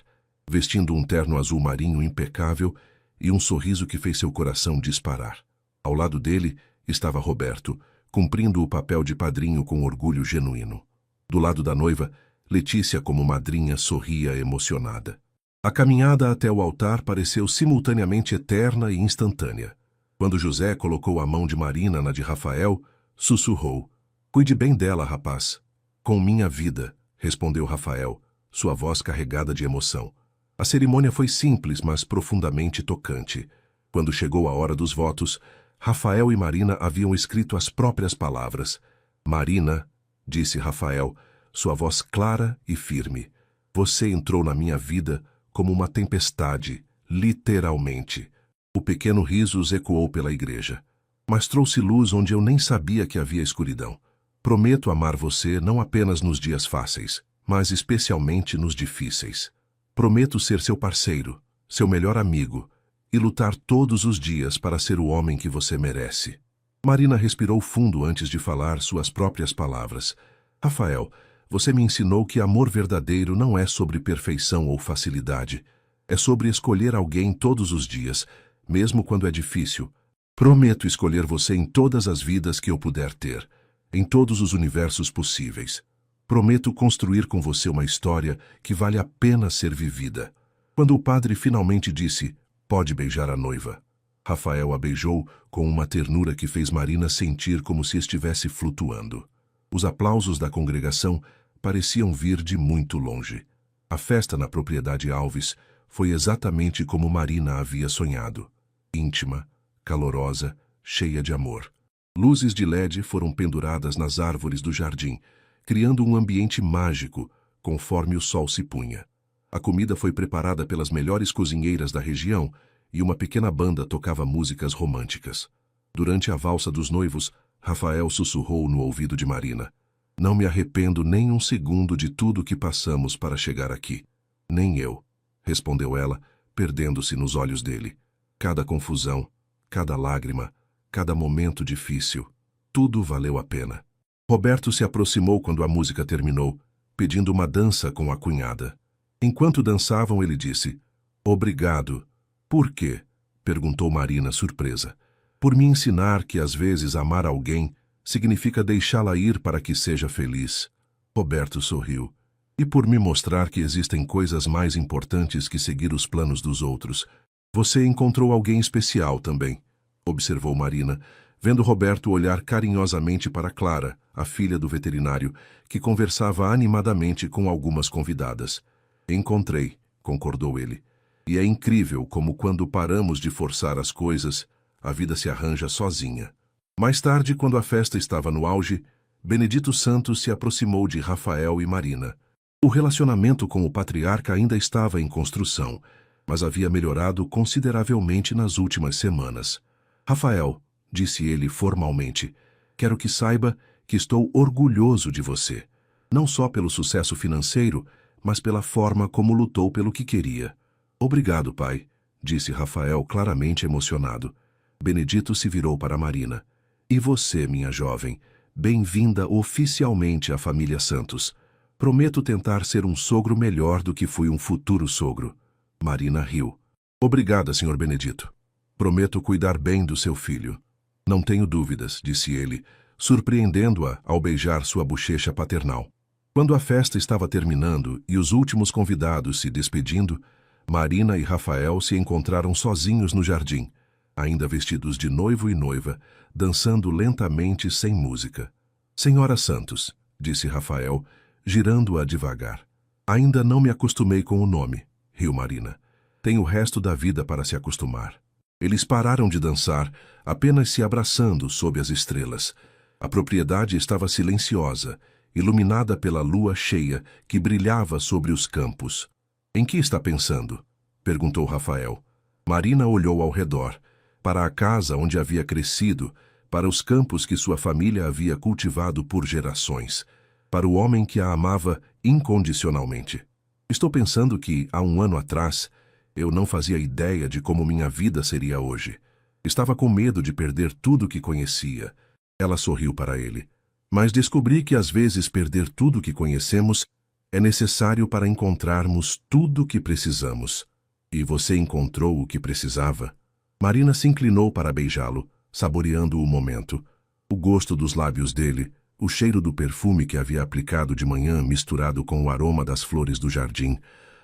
vestindo um terno azul marinho impecável e um sorriso que fez seu coração disparar. Ao lado dele estava Roberto, cumprindo o papel de padrinho com orgulho genuíno. Do lado da noiva, Letícia, como madrinha, sorria emocionada. A caminhada até o altar pareceu simultaneamente eterna e instantânea. Quando José colocou a mão de Marina na de Rafael, sussurrou: "Cuide bem dela, rapaz." "Com minha vida", respondeu Rafael, sua voz carregada de emoção. A cerimônia foi simples, mas profundamente tocante. Quando chegou a hora dos votos, Rafael e Marina haviam escrito as próprias palavras. "Marina", disse Rafael, sua voz clara e firme, "você entrou na minha vida como uma tempestade, literalmente." O pequeno riso ecoou pela igreja. "Mas trouxe luz onde eu nem sabia que havia escuridão. Prometo amar você não apenas nos dias fáceis, mas especialmente nos difíceis. Prometo ser seu parceiro, seu melhor amigo, e lutar todos os dias para ser o homem que você merece." Marina respirou fundo antes de falar suas próprias palavras. "Rafael, você me ensinou que amor verdadeiro não é sobre perfeição ou facilidade. É sobre escolher alguém todos os dias, mesmo quando é difícil. Prometo escolher você em todas as vidas que eu puder ter, em todos os universos possíveis. Prometo construir com você uma história que vale a pena ser vivida." Quando o padre finalmente disse: "Pode beijar a noiva", Rafael a beijou com uma ternura que fez Marina sentir como se estivesse flutuando. Os aplausos da congregação pareciam vir de muito longe. A festa na propriedade Alves foi exatamente como Marina havia sonhado. Íntima, calorosa, cheia de amor. Luzes de LED foram penduradas nas árvores do jardim, criando um ambiente mágico, conforme o sol se punha. A comida foi preparada pelas melhores cozinheiras da região e uma pequena banda tocava músicas românticas. Durante a valsa dos noivos, Rafael sussurrou no ouvido de Marina: "Não me arrependo nem um segundo de tudo que passamos para chegar aqui." "Nem eu", respondeu ela, perdendo-se nos olhos dele. Cada confusão, cada lágrima, cada momento difícil, tudo valeu a pena. Roberto se aproximou quando a música terminou, pedindo uma dança com a cunhada. Enquanto dançavam, ele disse: "Obrigado." "Por quê?" perguntou Marina, surpresa. "Por me ensinar que às vezes amar alguém significa deixá-la ir para que seja feliz." Roberto sorriu. "E por me mostrar que existem coisas mais importantes que seguir os planos dos outros. Você encontrou alguém especial também", observou Marina, vendo Roberto olhar carinhosamente para Clara, a filha do veterinário, que conversava animadamente com algumas convidadas. "Encontrei", concordou ele. "E é incrível como quando paramos de forçar as coisas, a vida se arranja sozinha." Mais tarde, quando a festa estava no auge, Benedito Santos se aproximou de Rafael e Marina. O relacionamento com o patriarca ainda estava em construção, mas havia melhorado consideravelmente nas últimas semanas. Rafael, disse ele formalmente, quero que saiba que estou orgulhoso de você, não só pelo sucesso financeiro, mas pela forma como lutou pelo que queria. Obrigado, pai, disse Rafael claramente emocionado. Benedito se virou para Marina. E você, minha jovem, bem-vinda oficialmente à família Santos. Prometo tentar ser um sogro melhor do que fui um futuro sogro. Marina riu. Obrigada, Sr. Benedito. Prometo cuidar bem do seu filho. Não tenho dúvidas, disse ele, surpreendendo-a ao beijar sua bochecha paternal. Quando a festa estava terminando e os últimos convidados se despedindo, Marina e Rafael se encontraram sozinhos no jardim, ainda vestidos de noivo e noiva, dançando lentamente sem música. Senhora Santos, disse Rafael, girando-a devagar. Ainda não me acostumei com o nome, riu Marina. Tem o resto da vida para se acostumar. Eles pararam de dançar, apenas se abraçando sob as estrelas. A propriedade estava silenciosa, iluminada pela lua cheia que brilhava sobre os campos. Em que está pensando? Perguntou Rafael. Marina olhou ao redor, para a casa onde havia crescido, para os campos que sua família havia cultivado por gerações, para o homem que a amava incondicionalmente. Estou pensando que, há um ano atrás, eu não fazia ideia de como minha vida seria hoje. Estava com medo de perder tudo que conhecia. Ela sorriu para ele. Mas descobri que às vezes perder tudo que conhecemos é necessário para encontrarmos tudo o que precisamos. E você encontrou o que precisava? Marina se inclinou para beijá-lo, saboreando o momento. O gosto dos lábios dele, o cheiro do perfume que havia aplicado de manhã misturado com o aroma das flores do jardim,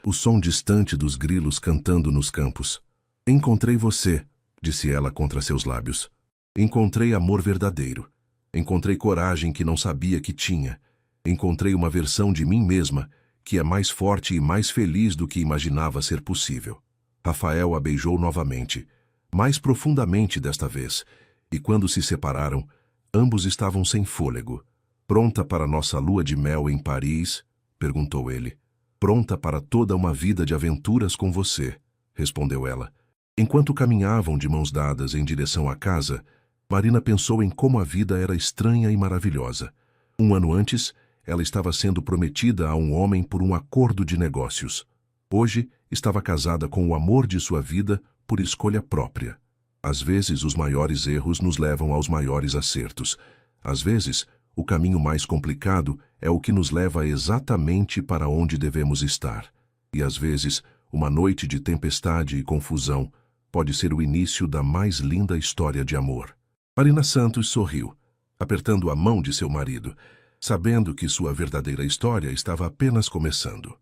o som distante dos grilos cantando nos campos. Encontrei você, disse ela contra seus lábios. Encontrei amor verdadeiro. Encontrei coragem que não sabia que tinha. Encontrei uma versão de mim mesma que é mais forte e mais feliz do que imaginava ser possível. Rafael a beijou novamente, mais profundamente desta vez, e quando se separaram, ambos estavam sem fôlego. Pronta para nossa lua de mel em Paris? Perguntou ele. Pronta para toda uma vida de aventuras com você, respondeu ela. Enquanto caminhavam de mãos dadas em direção à casa, Marina pensou em como a vida era estranha e maravilhosa. Um ano antes, ela estava sendo prometida a um homem por um acordo de negócios. Hoje, estava casada com o amor de sua vida por escolha própria. Às vezes, os maiores erros nos levam aos maiores acertos. Às vezes, o caminho mais complicado é o que nos leva exatamente para onde devemos estar. E às vezes, uma noite de tempestade e confusão pode ser o início da mais linda história de amor. Marina Santos sorriu, apertando a mão de seu marido, sabendo que sua verdadeira história estava apenas começando.